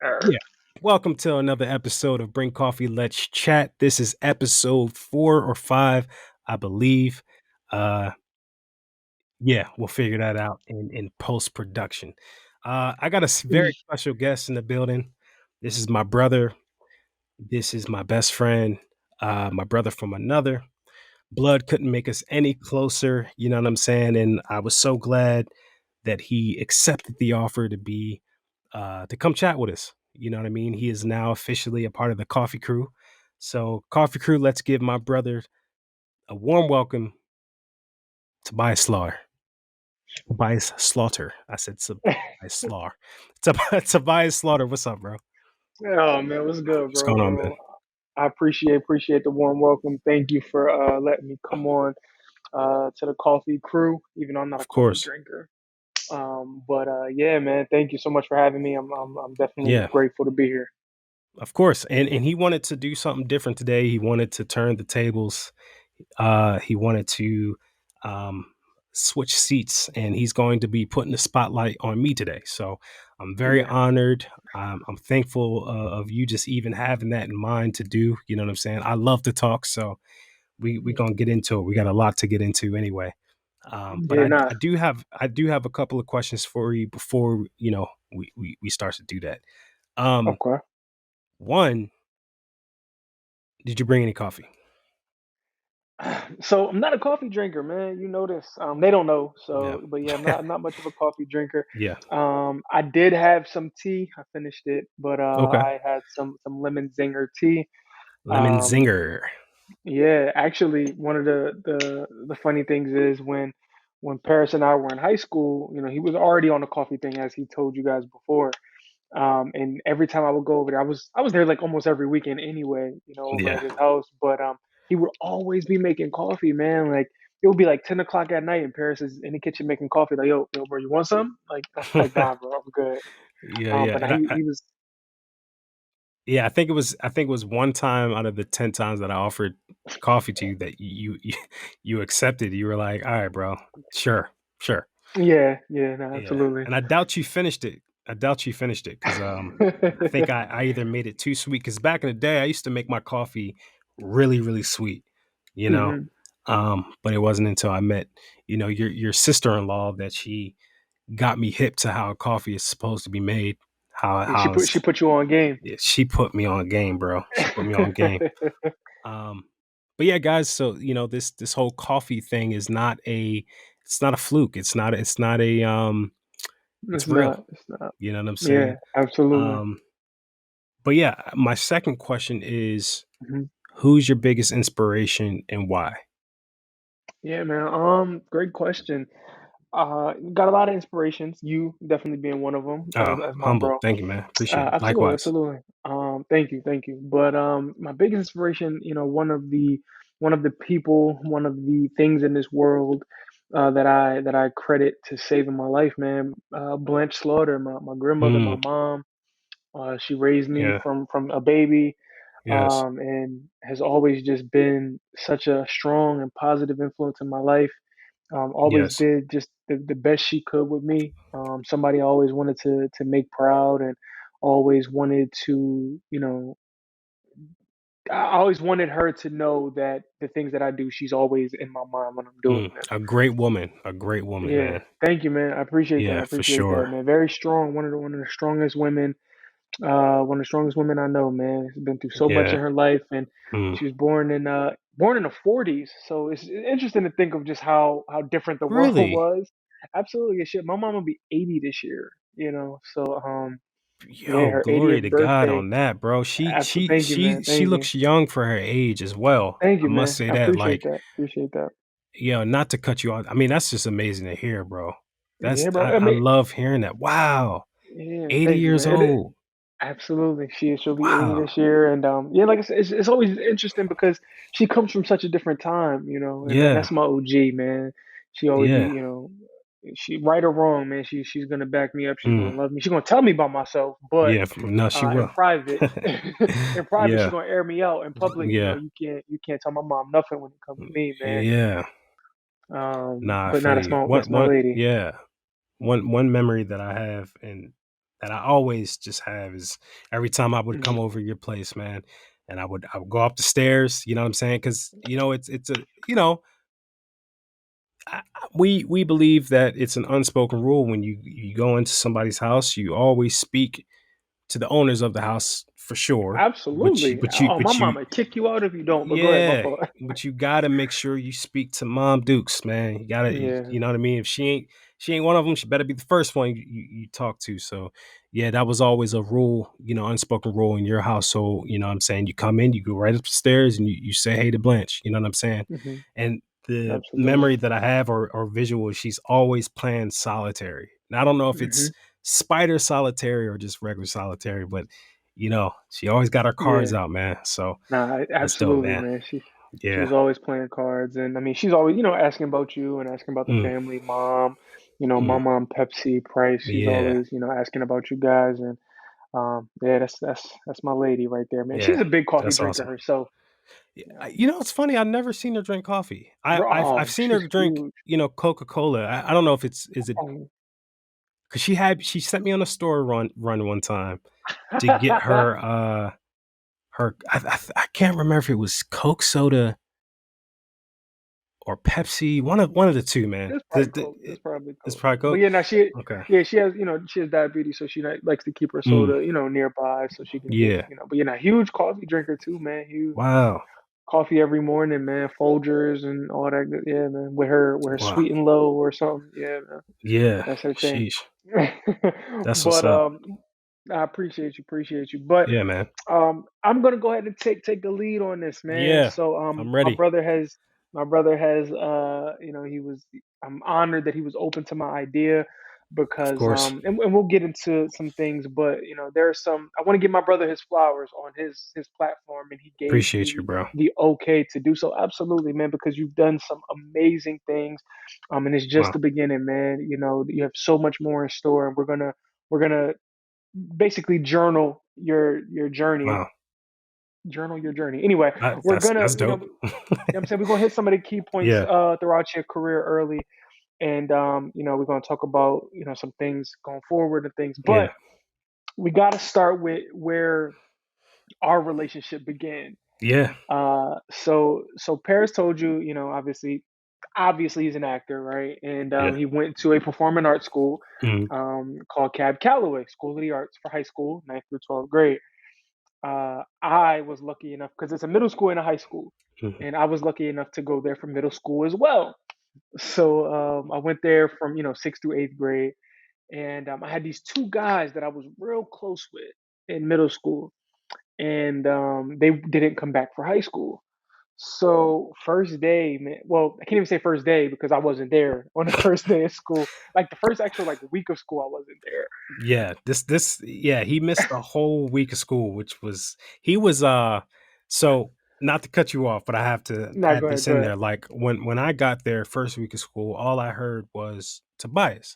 Yeah. Welcome to another episode of Bring Coffee, Let's Chat. This is episode 4 or 5, I believe. Uh, yeah, we'll figure that out in post production. I got a very special guest in the building. This is my brother. This is my best friend. My brother from another. Blood couldn't make us any closer. You know what I'm saying? And I was so glad that he accepted the offer to come chat with us. You know what I mean? He is now officially a part of the coffee crew. So, coffee crew, let's give my brother a warm welcome, Tobias Slaughter. Tobias Slaughter. I said Tobias Slaughter. Tobias Slaughter. What's up, bro? Oh man, what's good, What's bro? going on, man? I appreciate the warm welcome. Thank you for letting me come on to the coffee crew, even though I'm not a Of coffee course. drinker. But yeah, man, thank you so much for having me. I'm definitely Yeah, grateful to be here. of course. And he wanted to do something different today. He wanted to turn the tables. He wanted to um, switch seats, and he's going to be putting the spotlight on me today. So I'm very Yeah, honored. I'm thankful of you just even having that in mind to do. You know what I'm saying? I love to talk, so we yeah, gonna get into it. We got a lot to get into anyway. But yeah, nah, I do have a couple of questions for you before we start to do that. Um, okay. One, did you bring any coffee? So I'm not a coffee drinker, man. You know this. They don't know. Yeah. So, but yeah, I'm not much of a coffee drinker. Yeah. I did have some tea. I finished it, but Okay. I had some lemon zinger tea. Lemon Um, zinger. Yeah, actually, one of the funny things is when Paris and I were in high school, he was already on the coffee thing, as he told you guys before. And every time I would go over there, I was there like almost every weekend anyway, over Yeah. at his house. But he would always be making coffee, man. Like it would be like 10 o'clock at night, and Paris is in the kitchen making coffee. Like, yo, bro, you want some? Like, I'm like, nah, bro, I'm good. Yeah. But now he was, Yeah, I think it was one time out of the 10 times that I offered coffee to you that you accepted. You were like, "All right, bro. Sure. Sure." yeah, yeah, no, Yeah. absolutely. And I doubt you finished it. I doubt you finished it cuz I think I either made it too sweet cuz back in the day I used to make my coffee really really sweet, you know. hmm But it wasn't until I met, your sister-in-law that she got me hip to how coffee is supposed to be made. Yeah, she How put it's she put you on game. Yeah, she put me on game, bro. She put me on game. Um, but yeah, guys, so this whole coffee thing is not a fluke. It's It's real. not. It's not. You know what I'm Yeah, saying? absolutely. Um, but yeah, my second question is, Mhm. who's your biggest inspiration and why? Yeah, man. Great question. Got a lot of inspirations. You definitely being one of them Oh, as my humble. bro. Thank you, man. Appreciate it. Absolutely, Likewise. absolutely. Thank you. But my biggest inspiration, one of the people, one of the things in this world that I credit to saving my life, man. Blanche Slaughter, my grandmother, my Mm, mom. She raised me yeah. from a baby, Yes. and has always just been such a strong and positive influence in my life. Always Yes. did just the best she could with me. Somebody I always wanted to make proud, and always wanted to, I always wanted her to know that the things that I do, she's always in my mind when I'm doing them. A great woman. A great woman, Yeah, man. thank you, man. I appreciate that. I Yeah, for appreciate that, sure. man. Very strong. One of the strongest women, one of the strongest women I know, man. She's been through so much Yeah. in her life, and Mm. she was born in the 40s. So it's interesting to think of just how different the world Really? was. Absolutely, shit. My mom will be 80 this year, So yeah, Yo, her glory 80th to God birthday. on that, bro. Absolutely, thank you, man. She Thank you, looks young for her age as well. thank I you, must man. say I that. appreciate Like, that. Appreciate that. not to cut you off. I mean, that's just amazing to hear, bro. Yeah, bro. I I mean, love hearing that. Wow. yeah, 80 thank you, years man. old. Absolutely, she'll be 80 Wow. this year, and yeah, like I said, it's always interesting because she comes from such a different time, and Yeah. that's my OG, man. She always be, Yeah. she right or wrong, man. She's gonna back me up. She's Mm. gonna love me. She's gonna tell me about myself, but Yeah. No, she in will. private, in private, she's Yeah. gonna air me out. In public, Yeah. you can't tell my mom nothing when it comes to me, man. Yeah. Nah, I But now feel that's you. my lady. Yeah. One memory that I have, and that I always just have is every time I would Mhm. come over your place, man, and I would go up the stairs, you know what I'm saying? Because it's a we believe that it's an unspoken rule when you go into somebody's house, you always speak to the owners of the house for sure, Absolutely. Oh, my but you mama would kick you out if you don't. But go ahead, my yeah, fault. but you gotta make sure you speak to Mom Dukes, man. You gotta, Yeah. you know what I mean. If she ain't one of them, she better be the first one you talk to. So, yeah, that was always a rule, unspoken rule in your household. You know what I'm saying? You come in, you go right upstairs, and you say hey to Blanche. You know what I'm saying? Hmm. And the Absolutely. memory that I have or visual, she's always playing solitary. Now I don't know if Hmm. it's spider solitary or just regular solitary, but she always got her cards Yeah. out, man. So Nah, that's dope, absolutely, man. man. She Yeah. was always playing cards, and I mean, she's always asking about you and asking about the Mm, family, mom. My mm. mom, Pepsi, Price. She's Yeah. always asking about you guys, and yeah, that's my lady right there, man. She's Yeah. a big coffee That's drinker awesome. herself. Yeah, Yeah. it's funny. I've never seen her drink coffee. I've Bro, seen her she's drink, huge. Coca-Cola. I don't know if is it Oh. because she sent me on a store run one time to get her I can't remember if it was Coke soda or Pepsi. One of the two, man. It's probably Coke. It's probably It's Coke. probably But Coke. yeah, now Okay. she has, she has diabetes, so she likes to keep her Mm, soda, nearby so she can get, yeah. but you're not huge coffee drinker too, man. Huge Wow. coffee every morning, man. Folgers and all that good. Yeah, man. With her Wow. sweet and low or something. Yeah, man. Yeah. That's her thing. Sheesh. That's what's But up. I appreciate you. But Yeah, man. I'm gonna go ahead and take the lead on this, man. Yeah. So I'm my ready. brother has he was I'm honored that he was open to my idea Of because course. and we'll get into some things, but there are some I want to give my brother his flowers on his platform, and he gave Appreciate you, me bro. the okay to do so. Absolutely, man, because you've done some amazing things, and it's just Wow. the beginning, man. You have so much more in store, and we're gonna basically Wow. journal your journey. Anyway, we're gonna, That's dope. I'm saying we're gonna hit some of the key points Yeah. throughout your career early, and we're gonna talk about some things going forward and things. Yeah. But we got to start with where our relationship began. Yeah. So Paris told you, obviously he's an actor, right? And Yeah. he went to a performing arts school Mhm. called Cab Calloway School of the Arts for high school, ninth through 12th grade. I was lucky enough because it's a middle school and a high school, Mhm. and I was lucky enough to go there for middle school as well. So I went there from sixth to eighth grade, and I had these two guys that I was real close with in middle school, and they didn't come back for high school. So first day, man. Well, I can't even say first day because I wasn't there on the first day of school. Like the first actual like week of school, I wasn't there. Yeah. Yeah, he missed a whole week of school, which was he was so not to cut you off, but I have to Nah, add this go in ahead. there. Like when I got there first week of school, all I heard was Tobias.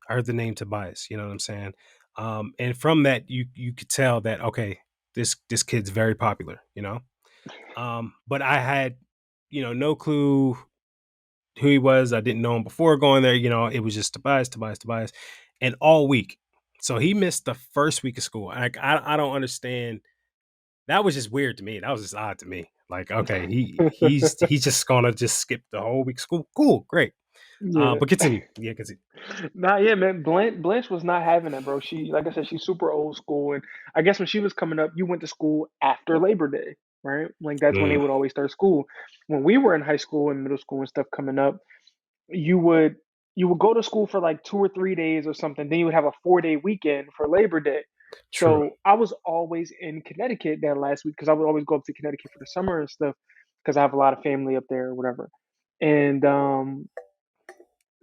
I heard the name Tobias, you know what I'm saying? And from that you could tell that okay, this kid's very popular, you know? But I had, no clue who he was. I didn't know him before going there. It was just Tobias, Tobias, Tobias, and all week. So he missed the first week of school. I don't understand. That was just weird to me. That was just odd to me. Like, okay, he's just gonna just skip the whole week of school. Cool, great. Yeah. But continue. Yeah, continue. Nah, yeah, man. Blanche was not having that, bro. She, like I said, she's super old school, and I guess when she was coming up, you went to school after Labor Day, right? Like that's when they Mm, would always start school. When we were in high school and middle school and stuff coming up, you would you would go to school for like 2 or 3 days or something. Then you would have a 4-day weekend for Labor Day. true. So I was always in Connecticut that last week because I would always go up to Connecticut for the summer and stuff because I have a lot of family up there or whatever. And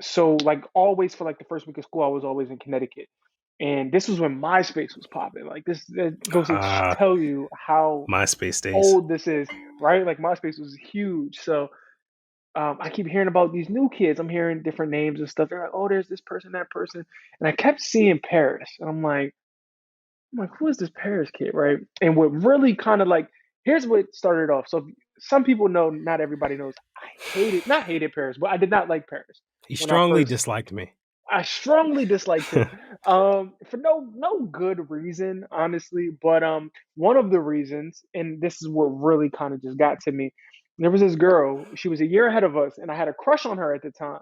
so like always for like the first week of school, I was always in Connecticut. And this was when MySpace was popping. Like this that goes to Uh tell you how MySpace days. old this is, right? Like MySpace was huge. So I keep hearing about these new kids. I'm hearing different names and stuff. They're like, oh, there's this person, that person. And I kept seeing Paris. And I'm like, who is this Paris kid, right? And what really kind of like, here's what started off. So some people know, not everybody knows. I hated, not hated Paris, but I did not like Paris He when I strongly first disliked me. I strongly disliked him. For no good reason, honestly. But one of the reasons, and this is what really kind of just got to me. There was this girl. She was a year ahead of us, and I had a crush on her at the time.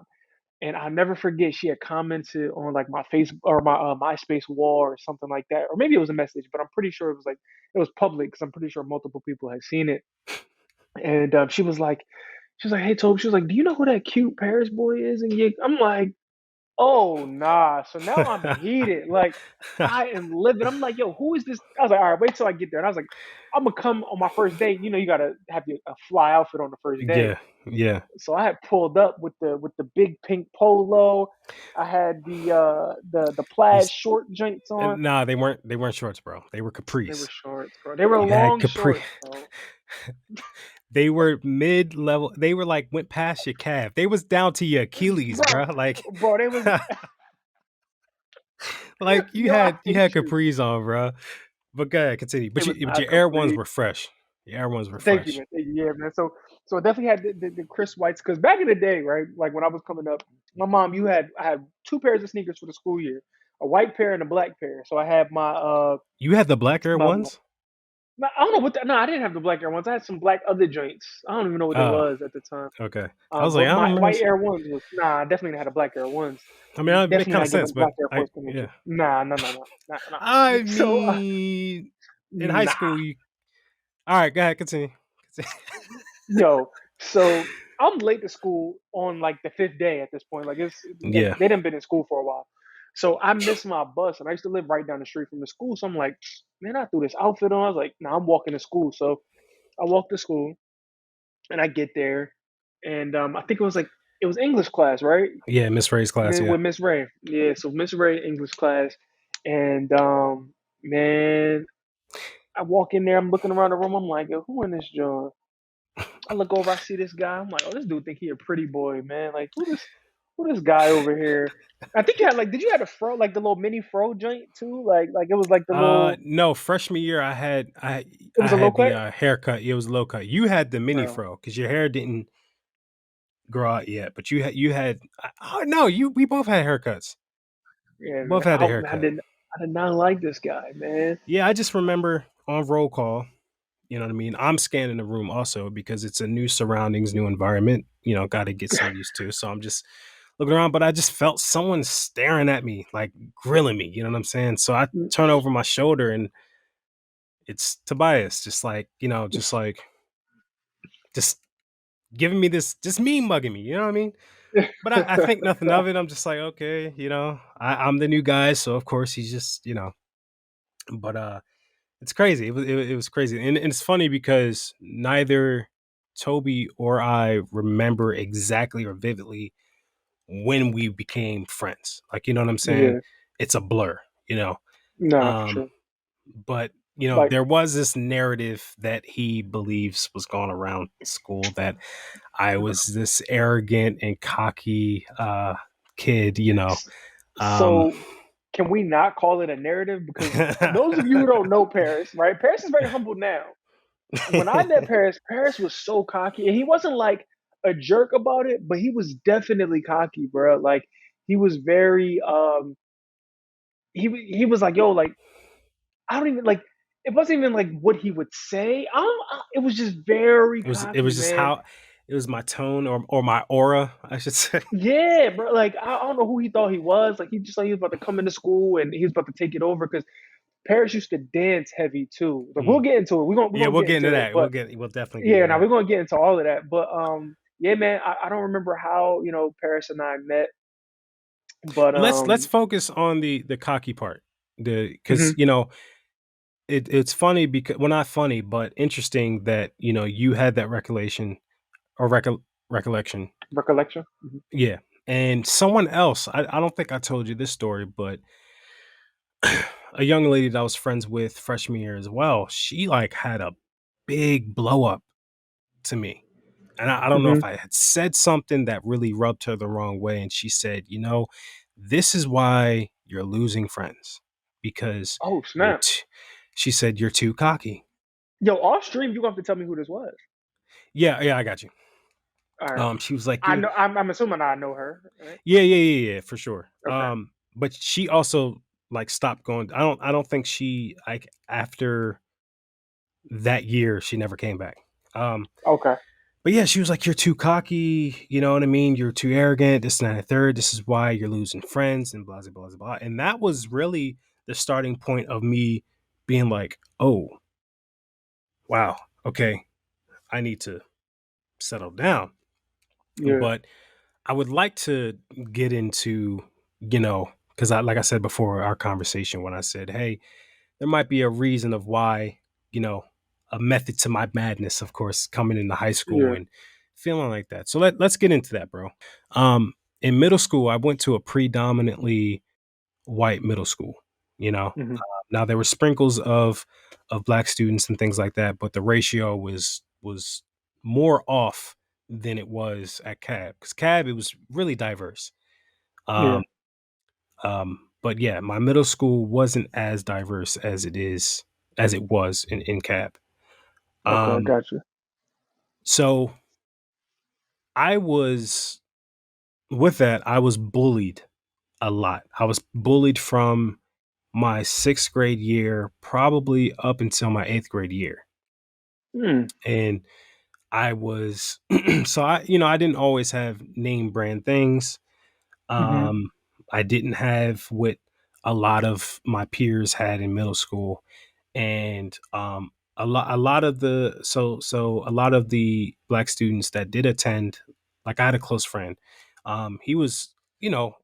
And I'll never forget. She had commented on like my face or my MySpace wall or something like that, or maybe it was a message, but I'm pretty sure it was like it was public because I'm pretty sure multiple people had seen it. And she was like, "Hey, Toby," she was like, "Do you know who that cute Paris boy is?" And I'm like, "Oh nah." So now I'm heated. Like I am livid. I'm like, "Yo, who is this?" I was like, "All right, wait till I get there." And I was like, "I'm gonna come on my first date. You know, you gotta have a fly outfit on the first day." Yeah, yeah. So I had pulled up with the big pink polo. I had the You, plaid short joints on. nah, they weren't shorts, bro. They were They were capris. shorts, bro. They were You had long capri. shorts, bro. They were mid level. They were like went past your calf. They was down to your Achilles, Bro, bro. Like, bro, they was like you yo, I had you hate had you. capris on, bro. But go ahead, continue. It was But not your Air Ones complete. were fresh. Your Air Ones were Thank you, fresh. man. Thank you, yeah, man. So I definitely had the Chris Whites because back in the day, right? Like when I was coming up, my mom, I had two pairs of sneakers for the school year, a white pair and a black pair. So I had You had the black Air my Ones? I don't know what no, I didn't have the black Air ones. I had some black other joints. I don't even know what they Oh, was at the time. okay. I was like, But I don't my remember. white Air ones was I definitely had a black Air ones. I mean, it make Definitely kind of not sense, giving but black Air I Force energy. yeah. Nah, no, no, no, nah, nah. I So mean, in high nah. school, you. All right, go ahead, continue. Yo, so I'm late to school on like the fifth day at this point. Like Yeah, they done been in school for a while. So I missed my bus and I used to live right down the street from the school. So I'm like, man, I threw this outfit on. I was like, nah, I'm walking to school. So I walk to school and I get there and I think it was English class, right? yeah, Miss Ray's class. Yeah, With Miss Ray. Yeah, so Miss Ray English class. And man, I walk in there, I'm looking around the room, I'm like, yo, who in this joint? I look over, I see this guy. I'm like, oh, this dude think he a pretty boy, man. Like, who this guy over here? I think you had like, did you have a fro, like the little mini fro joint too? Like it was like the little, no, freshman year I had it I was a low had the cut, haircut. It was low cut. You had the mini bro. fro because your hair didn't grow out yet, but you had. Oh no, you we both had haircuts. Yeah, Both man. had the haircut. I did not like this guy, man. Yeah, I just remember on roll call. You know what I mean? I'm scanning the room also because it's a new surroundings, new environment. You know, got to get some used to. So I'm just looking around, but I just felt someone staring at me, like grilling me. You know what I'm saying? So I turn over my shoulder and it's Tobias, just like, just giving me this, just me mugging me. You know what I mean? But I think nothing of it. I'm just like, okay, I'm the new guy. So of course he's just, but it's crazy. It was crazy, and it's funny because neither Toby or I remember exactly or vividly when we became friends. Like, you know what I'm saying? Yeah, It's a blur, you know. nah, for Um, sure. but Like, there was this narrative that he believes was going around school that I was this arrogant and cocky kid, Um, so can we not call it a narrative? Because for those of you who don't know Paris, right? Paris is very humble now. When I met Paris, Paris was so cocky, and he wasn't like a jerk about it, but he was definitely cocky, bro. Like he was very he was like, yo, like I don't even like. It wasn't even like what he would say. It was just very it was cocky, just man. how it was my tone or my aura, I should say. Yeah, bro. Like I don't know who he thought he was. Like he just thought he was about to come into school and he was about to take it over because Paris used to dance heavy too. Like we'll Mm. get into it. We're Yeah, gonna we'll get get into into it. that. But We'll definitely get yeah, into now that. we're gonna get into all of that. But yeah, man, I don't remember how Paris and I met, but But let's focus on the cocky part. The Because mhm, it's funny because, well, not funny, but interesting that you had that recollection or recollection. recollection. Mhm, Yeah, and someone else. I don't think I told you this story, but a young lady that I was friends with freshman year as well. She like had a big blow up to me. And I don't know mhm. if I had said something that really rubbed her the wrong way. And she said, this is why you're losing friends because Oh you're, snap! she said, you're too cocky. Yo, off stream, you gonna have to tell me who this was. Yeah, yeah, I got you. All right. She was like, I "You're." know. I'm assuming I know her. Right. Yeah, for sure. Okay. But she also like stopped going. I don't think she like after that year she never came back. Um, Okay. but yeah, she was like, "You're too cocky. You know what I mean? You're too arrogant. This, and that, and the third. This is why you're losing friends and blah blah blah blah." And that was really the starting point of me being like, "Oh wow, okay, I need to settle down." Yeah. But I would like to get into, because like I said before our conversation, when I said, "Hey, there might be a reason of why, you know, a method to my madness, of course, coming into high school Yeah. and feeling like that." So let's get into that, bro. Um, in middle school, I went to a predominantly white middle school. You know, Hmm. now there were sprinkles of black students and things like that, but the ratio was more off than it was at CAB, because CAB, it was really diverse. Yeah. Um, but yeah, my middle school wasn't as diverse as it was in CAB. Okay. I Um, got you. so I was with that, I was bullied a lot. I was bullied from my sixth grade year, probably up until my eighth grade year. Hmm. And I was so I didn't always have name brand things. Hmm. Um, I didn't have what a lot of my peers had in middle school, and a lot of a lot of the black students that did attend, like I had a close friend. He was, you know,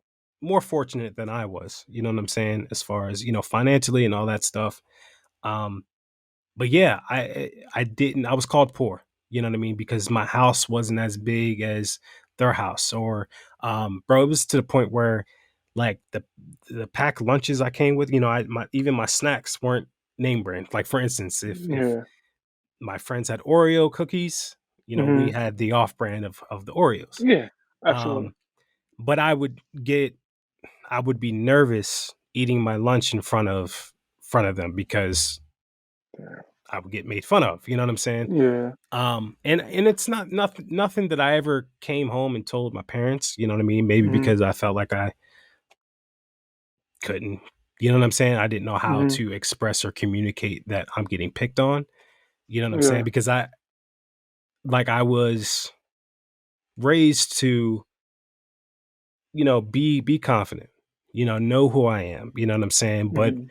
more fortunate than I was. You know what I'm saying, as far as financially and all that stuff. Um, but yeah, I didn't. I was called poor. You know what I mean? Because my house wasn't as big as their house, or bro, it was to the point where like the packed lunches I came with, even my snacks weren't name brand. Like for instance, if Yeah. my friends had Oreo cookies, we Hmm. had the off brand of the Oreos. Yeah. Absolutely. Um, but I would be nervous eating my lunch in front of them because Yeah. I would get made fun of. You know what I'm saying? Yeah. And it's nothing that I ever came home and told my parents. You know what I mean? Maybe Hmm. because I felt like I couldn't. You know what I'm saying? I didn't know how Hmm. to express or communicate that I'm getting picked on. You know what I'm saying? Yeah. Because I was raised to be confident. Know who I am. You know what I'm saying? But Hmm.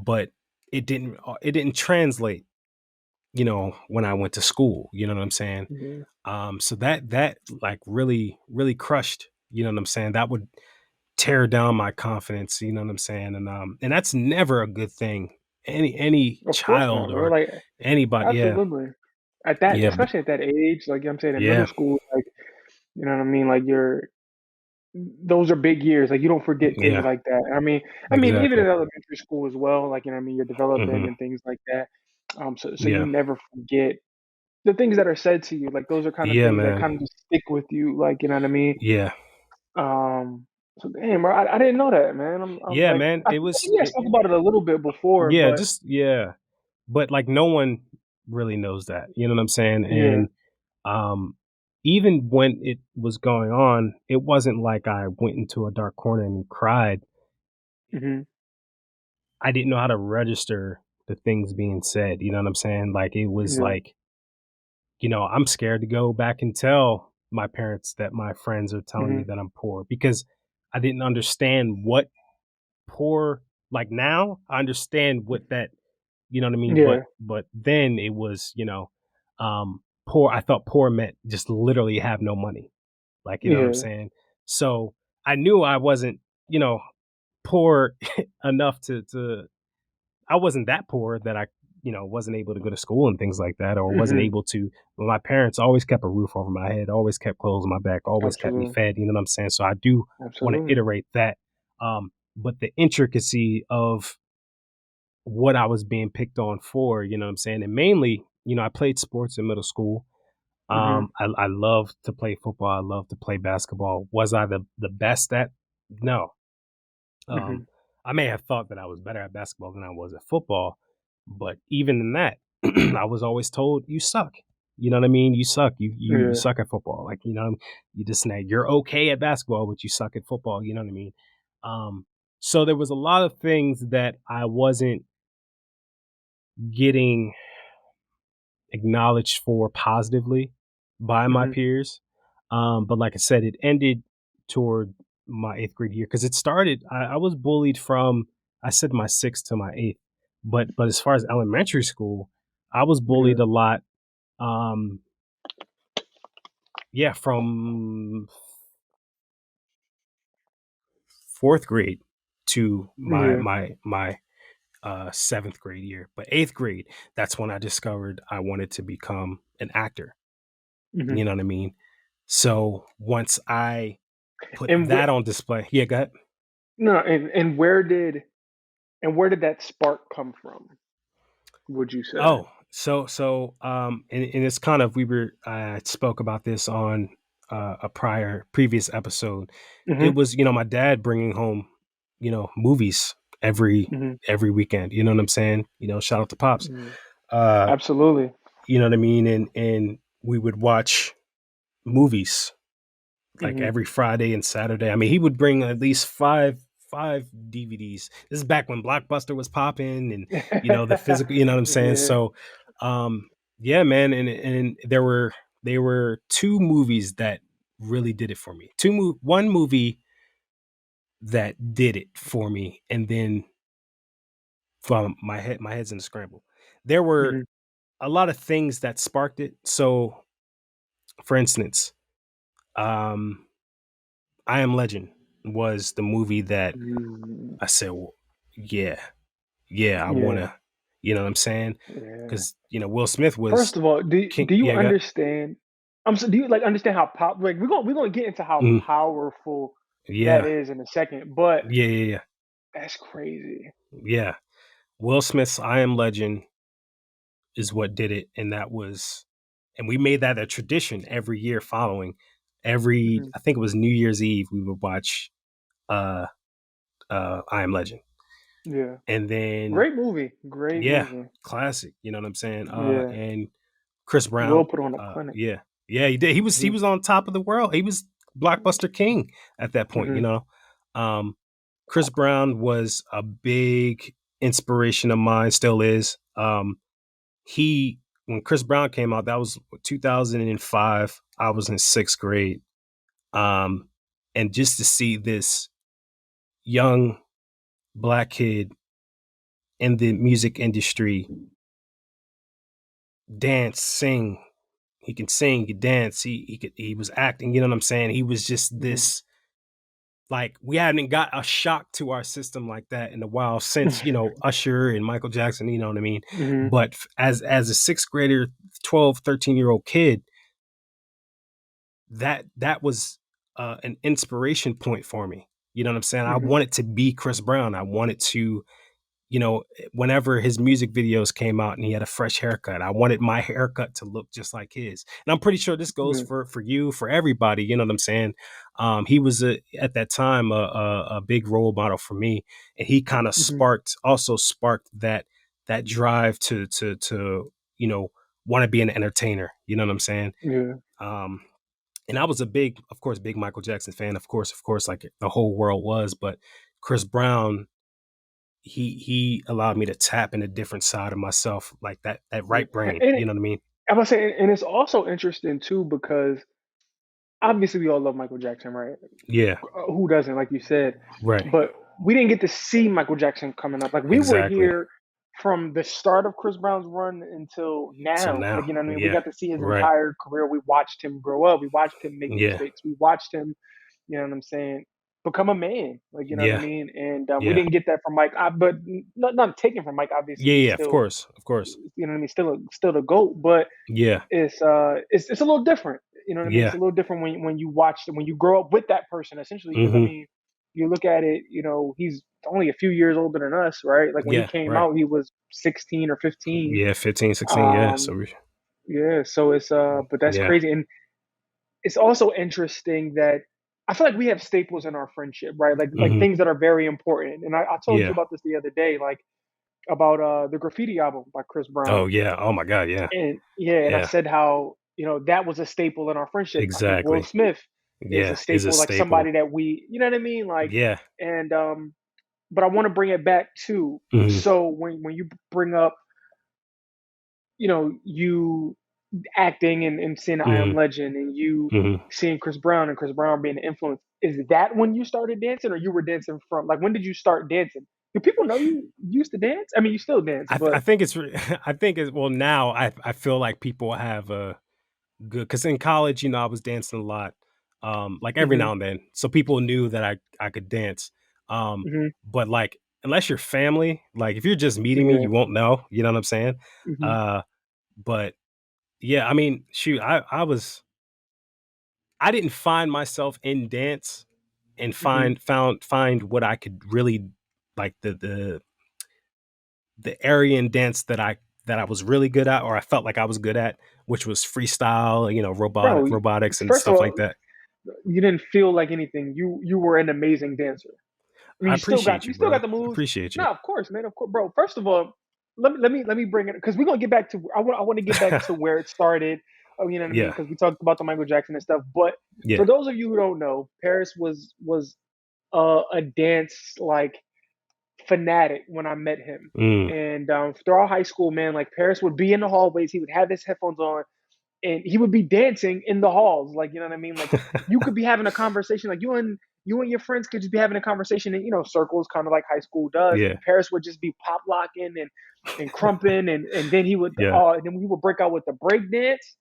but it didn't translate. When I went to school. You know what I'm saying? Yeah. So that like really crushed. You know what I'm saying? That would tear down my confidence. You know what I'm saying? And that's never a good thing. Any Of course not, child bro. or Like, anybody, yeah, absolutely. At that, yeah, especially at that age, like I'm saying in middle yeah, school, like you know what I mean. Like those are big years. Like you don't forget things yeah, like that. I mean, even exactly. in elementary school as well. Like you know what I mean, you're developing Hmm. and things like that. So you Yeah, never forget the things that are said to you. Like those are kind of yeah, things that man, kind of just stick with you. Like you know what I mean. yeah, Um. So damn, bro, I didn't know that, man. I'm yeah, like, man. I It think was, we spoke about it a little bit before, yeah, but just yeah, but like no one really knows that. You know what I'm saying? yeah. And Um, even when it was going on, it wasn't like I went into a dark corner and cried. Hmm. I didn't know how to register the things being said. You know what I'm saying? Like it was Yeah. like, I'm scared to go back and tell my parents that my friends are telling me Hmm. that I'm poor, because I didn't understand what poor, like now I understand what that, you know what I mean? But Yeah. but then it was, poor. I thought poor meant just literally have no money. Like, you know what I'm Yeah. saying? So I knew I wasn't, poor enough to I wasn't that poor that I, wasn't able to go to school and things like that, or wasn't Hmm. able to. But my parents always kept a roof over my head, always kept clothes on my back, always kept me Absolutely. fed. You know what I'm saying? So I do want to Absolutely. iterate that. But the intricacy of what I was being picked on for, you know what I'm saying? And mainly, I played sports in middle school. Hmm. I love to play football. I love to play basketball. Was I the best at? No. Um, Hmm. I may have thought that I was better at basketball than I was at football, but even in that, I was always told you suck. You know what I mean? You suck. You Yeah. suck at football. Like, you just say you're okay at basketball, but you suck at football. You know what I mean? So there was a lot of things that I wasn't getting acknowledged for positively by my Mhm. peers. But like I said, it ended toward my eighth grade year because it started. I was bullied from, I said, my sixth to my eighth, but as far as elementary school, I was Yeah. bullied a lot. Um, yeah, from fourth grade to Yeah. my seventh grade year. But eighth grade, that's when I discovered I wanted to become an actor. Mhm. You know what I mean? So once I put And that on display, yeah, go ahead. no, and where did that spark come from? Would you say? And it's kind of, we were I spoke about this on a previous episode. It Mhm. was, my dad bringing home, movies every Mhm. every weekend. You know what I'm saying? Shout out to pops. Mhm. Uh, Absolutely. you know what I mean? And we would watch movies like Mhm. every Friday and Saturday. I mean, he would bring at least five DVDs. This is back when Blockbuster was popping, and the physical. You know what I'm saying? Yeah. So, um, yeah, man, and there were two movies that really did it for me. One movie that did it for me, and then from my head's in a scramble. There were Mhm. a lot of things that sparked it. So, for instance, um, I Am Legend was the movie that Mm. I said, well, yeah, yeah, I want Yeah. to, you know what I'm saying? Yeah. Because, Will Smith was First of all, king. do you Yeah, got, understand? Do you like understand how like we're gonna get into how mm, powerful that yeah, is in a second, but yeah, yeah, yeah, that's crazy. yeah. Will Smith's I Am Legend is what did it. And we made that a tradition every year following. Mhm. I think it was New Year's Eve, we would watch uh, I Am Legend. Yeah. And then, Great movie. Great yeah, movie. classic, you know what I'm saying? Yeah. And Chris Will Brown. put on a clinic. Yeah, yeah, he did. He Mhm. was on top of the world. He was blockbuster king at that point. Mhm. Um, Chris Brown was a big inspiration of mine. Still is. He When Chris Brown came out, that was 2005. I was in sixth grade. Um, and just to see this young black kid in the music industry dance, sing, he can sing, he can dance, he was acting, you know what I'm saying? He was just Mhm. this, like, we hadn't got a shock to our system like that in a while since, Usher and Michael Jackson, you know what I mean? Mhm. But as a sixth grader, 12, 13-year-old kid, that was an inspiration point for me. You know what I'm saying? I Mhm. wanted to be Chris Brown. I wanted to, whenever his music videos came out and he had a fresh haircut, I wanted my haircut to look just like his. And I'm pretty sure this goes Yeah. for you, for everybody. You know what I'm saying? He was at that time a big role model for me, and he kind of Mhm. sparked that drive to want to be an entertainer. You know what I'm saying? Yeah. Um, and I was of course, big Michael Jackson fan. Of course, like the whole world was, but Chris Brown, he allowed me to tap in a different side of myself, like that Yeah. right brain. And You know what I mean? I must say, and it's also interesting too because obviously we all love Michael Jackson, right? Yeah. Who doesn't, like you said? Right. But we didn't get to see Michael Jackson coming up. Like we were Exactly. here from the start of Chris Brown's run until So now. Like now, you know what I mean? We yeah. got to see his Right. entire career. We watched him grow up. We watched him make Yeah. mistakes. We watched him, you know what I'm saying, become a man. Like you know what I Yeah. mean? And we Yeah. didn't get that from Mike. But not taken from Mike. Obviously, Yeah. he's Yeah. Of still, course. Of course. you know what I mean, still the goat. But Yeah. it's a little different. You know what I mean? It's Yeah. a little different when you watch when you grow up with that person essentially. Because I Mm-hmm. mean, you look at it. He's only a few years older than us, right? Like when he Yeah. came Right. out, he was 16 or 15. Yeah. 15, 16. Yeah. Um, yeah. So it's but that's Yeah. crazy, and it's also interesting that I feel like we have staples in our friendship, right? Like Mm-hmm. things that are very important. And I told you Yeah. about this the other day. Like about the Graffiti album by Chris Brown. Oh, yeah. Oh my god, yeah. And yeah, and I Yeah. said how, that was a staple in our friendship. Like Will Exactly. Smith is a Yeah, is a staple, like staple. somebody that we, you know what I mean? Like, Yeah. and but I want to bring it back to, Mhm, so when you bring up, you acting and seeing I Am mhm, Legend, and you mhm. seeing Chris Brown and Chris Brown being an influence, is that when you started dancing, or you were dancing from, like, when did you start dancing? Do people know you used to dance? I mean, you still dance, I but think it's I think it's well, now I feel like people have a good, because in college, I was dancing a lot, like every hmm now and then, so people knew that I could dance, um, hmm but like unless you're family, like if you're just meeting me, yeah, you won't know. You know what I'm saying? hmm Uh, but yeah, I mean, shoot, I didn't find myself in dance and hmm find what I could really like, the area in dance that I was really good at, or I felt like I was good at, which was freestyle, bro. robotics and First of stuff all, like that. you didn't feel like anything. You were an amazing dancer. I mean, I you still got appreciate you you, still bro. got the I moves. appreciate you. No, of course, man, of course, bro. First of all, let me bring it, because we're gonna get back to. I want to get back to where it started. Oh, you know what I mean? Yeah, Because we talked about the Michael Jackson and stuff. But yeah. for those of you who don't know, Paris was a dance, like, fanatic when I met him. Mm, And throughout high school, man, like, Paris would be in the hallways. He would have his headphones on, and he would be dancing in the halls, like, you know what I mean? Like, you could be having a conversation, like, you and your friends could just be having a conversation in, circles, kind of like high school does, yeah, and Paris would just be pop locking and crumping, and then yeah. he would break out with the break dance.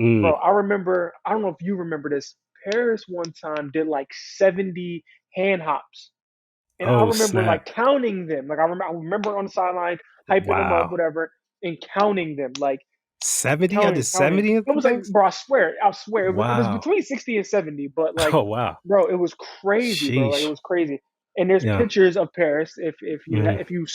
Mm. Bro, I remember, I don't know if you remember this. Paris one time did like 70 hand hops, and I Oh remember, like, snap! counting them. Like, I remember on the sideline hyping them up, Wow, whatever, and counting them, like, 70. I counting, did counting. 70 of It them was like, things. bro, I swear, it was Wow. between 60 and 70, but, like, Oh wow. bro, it was crazy, bro. Like, it Sheesh. was crazy. And there's Yeah. pictures of Paris. Hmm. If you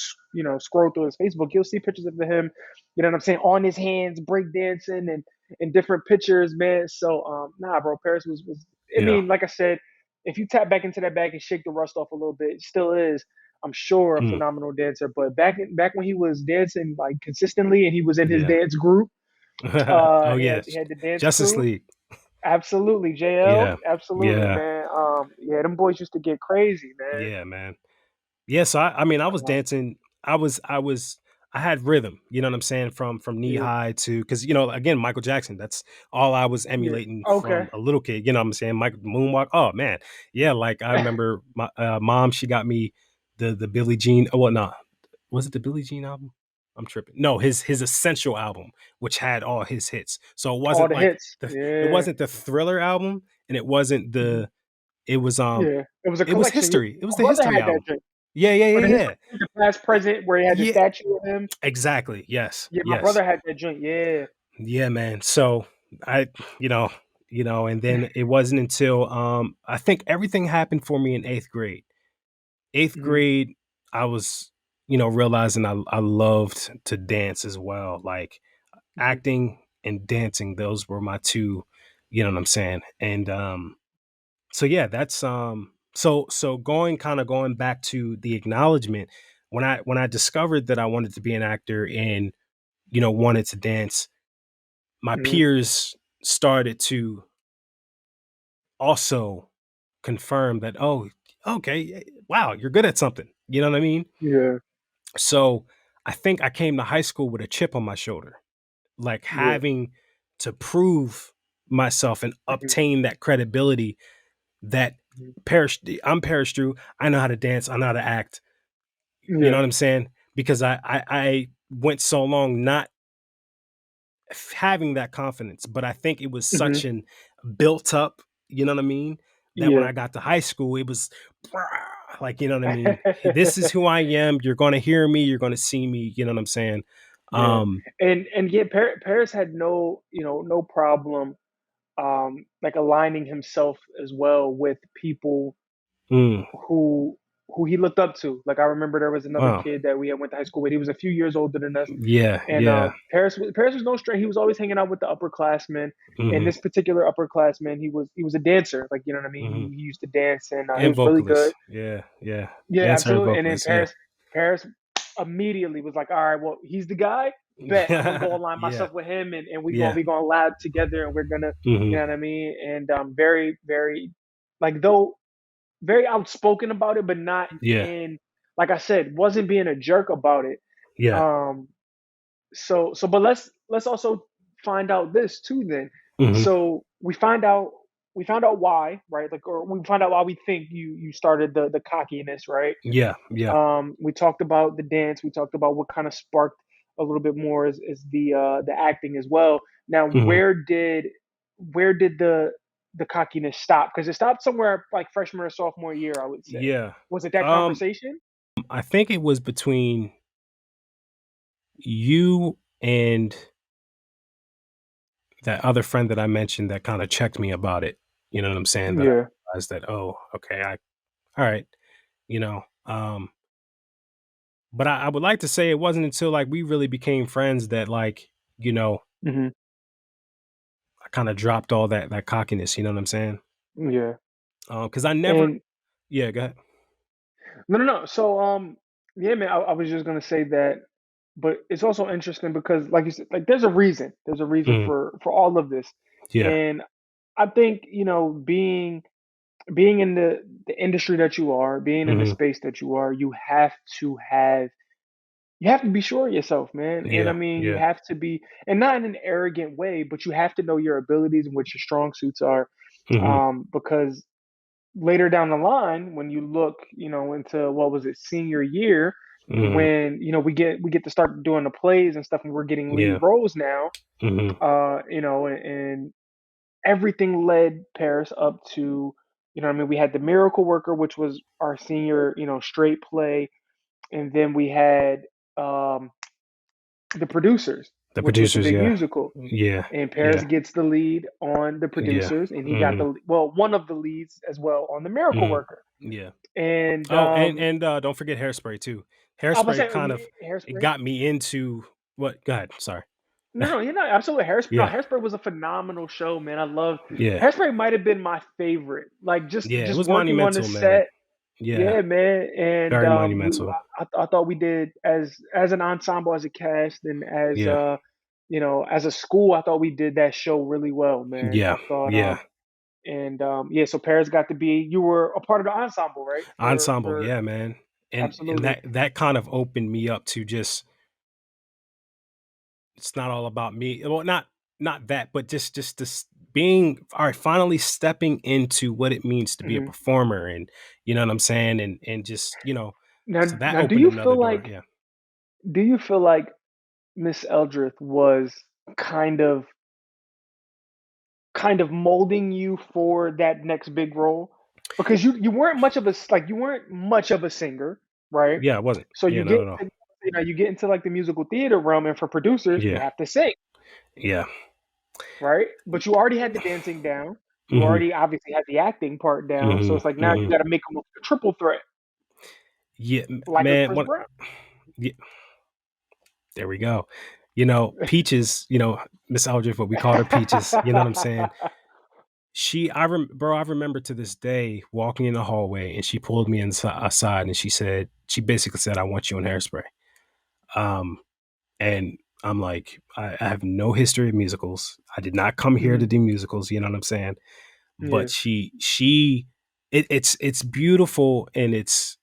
scroll through his Facebook, you'll see pictures of him. You know what I'm saying? On his hands, breakdancing, and different pictures, man. So, nah, bro, Paris was. I Yeah. mean, like I said, if you tap back into that bag and shake the rust off a little bit, it still is, I'm sure, a Mm. phenomenal dancer. But back when he was dancing, like, consistently, and he was in his Yeah. dance group, Oh he had yes. he had the dance Justice crew. League. Absolutely, JL. Yeah. Absolutely, Yeah. man. Yeah, them boys used to get crazy, man. Yeah, man. Yeah, so I mean, I was Um, dancing. I had rhythm. You know what I'm saying? From knee yeah, high to, because again, Michael Jackson. That's all I was yeah. emulating Okay. from a little kid. You know what I'm saying? Michael Moonwalk. Oh man, yeah. Like I remember my mom. She got me the Billie Jean. Oh, well, no, was it the Billie Jean album? I'm tripping. No, his Essential album, which had all his hits. So it All wasn't the like hits. it Yeah. wasn't the Thriller album, and it wasn't hmm the it was Yeah. It was a it was collection. History. It was My the brother History had that album. drink. Yeah, yeah, Or yeah, the yeah. history, the past present, where he had the Yeah, statue of him. exactly. Yes, Yeah, my yes. brother had that drink. Yeah. Yeah, man. So I, and then it wasn't until I think everything happened for me in eighth grade. Eighth hmm grade, I was, realizing I loved to dance as well. Like hmm acting and dancing, those were my two, you know what I'm saying? And so yeah, that's so going back to the acknowledgement, when I discovered that I wanted to be an actor and wanted to dance, my hmm peers started to also confirm that, oh, okay, wow, you're good at something. You know what I mean? Yeah. So I think I came to high school with a chip on my shoulder, like Yeah. having to prove myself and hmm obtain that credibility that I'm Paris Drew. I know how to dance. I know how to act. You know Yeah. what I'm saying? Because I went so long not having that confidence, but I think it was hmm such an built up, you know what I mean? That when Yeah. I got to high school, it was like, you know what I mean? This is who I am. You're going to hear me. You're going to see me. You know what I'm saying? Yeah. Um, And yeah, Paris had no problem, like, aligning himself as well with people mm, who who he looked up to. Like, I remember there was another wow. kid that we had went to high school with. He was a few years older than us, Yeah. and Yeah. Paris was no stranger. He was always hanging out with the upperclassmen. And Hmm. this particular upperclassman, he was a dancer. Like, you know what I mean? Hmm. He used to dance, and he And was really good. vocalist. Yeah. Yeah. Yeah, Dancer and absolutely. And then vocalist. Yeah. Paris, immediately was like, all right, well, he's the guy. Bet I'm gonna go align Yeah, myself with him, and yeah, we gonna lab together, and we're gonna, you mhm, know what I mean. And very like though very outspoken about it, but not yeah, in, like I said, wasn't being a jerk about it. yeah, Um, but let's also find out this too then. mhm, So we found out why, right? Like, or we find out why we think you started the cockiness, right? yeah, yeah, We talked about the dance. We talked about what kind of sparked a little bit more is the acting as well. Now, mhm, where did the cockiness stop? Because it stopped somewhere like freshman or sophomore year, I would say. yeah. Was it that Um, conversation? I think it was between you and that other friend that I mentioned that kinda checked me about it. You know what I'm saying? That I Yeah. realized that, "Oh, okay, alright," you know? But I would like to say it wasn't until, like, we really became friends that, like, you know, Hmm. I kinda dropped all that cockiness, you know what I'm saying? Yeah. Because I never. And Yeah, go ahead. no, no, no. So, yeah, man, I was just gonna say that, but it's also interesting because, like you said, like there's a reason. There's a reason Mhm. for all of this, Yeah. and I think being in the industry that you are, being in the Mhm. space that you are, you have to be sure of yourself, man. And I Yeah, mean, you yeah. have to be, and not in an arrogant way, but you have to know your abilities and what your strong suits are, Mhm. because later down the line, when you look, into what was it, senior year, Mhm. when we get to start doing the plays and stuff, and we're getting lead Yeah. roles now, Mhm. and everything led Paris up to, what I mean, we had the Miracle Worker, which was our senior, straight play, and then we had the Producers, The which was the producers, big yeah. musical. Yeah, And Paris yeah, gets the lead on the yeah. Producers, and he got Mhm. the well, one of the leads as well on the Miracle Mhm. Worker. Yeah. And Oh, and don't forget Hairspray too. I was Hairspray saying, kind of it Hairspray. got me into what go ahead, sorry. No, no, absolutely. Hairspray. No, Yeah, Hairspray was a phenomenal show, man. I love yeah, Hairspray. Might have been my favorite. Like yeah, it just was working on the monumental, man. set. Yeah, Yeah, man. And very monumental. I thought we did as an ensemble, as a cast, and as Yeah, as a school. I thought we did that show really well, man. I yeah, thought yeah. and yeah. So Paris got to be. You were a part of the ensemble, right? Ensemble, For yeah, man. And absolutely. that kind of opened me up to just it's not all about me. Well, not that, but just this being all right, finally stepping into what it means to be a Hmm. performer and you know what I'm saying? And just, so that Now, opened another door. Yeah. do you feel like Miss Eldrith was kind of molding you for that next big role? Because you weren't much of a like you weren't much of a singer, right? Yeah, it wasn't. So Yeah, you not get at all. to, you get into like the musical theater realm, and for producers you Yeah. have to sing, Yeah. right? But you already had the dancing down. You Mhm. already obviously had the acting part down. So Mhm. it's like now you Mhm. got to make them a triple threat, Yeah, like a man, Chris what Brown. yeah, there we go. Peaches, Miss Aldridge, what we called her Peaches, you know what I'm saying? I remember to this day walking in the hallway and she pulled me aside and she basically said, I want you on Hairspray. Um, and I'm like, I have no history of musicals. I did not come here Hmm. to do musicals. You know what I'm saying? Yeah. But it's beautiful. And it's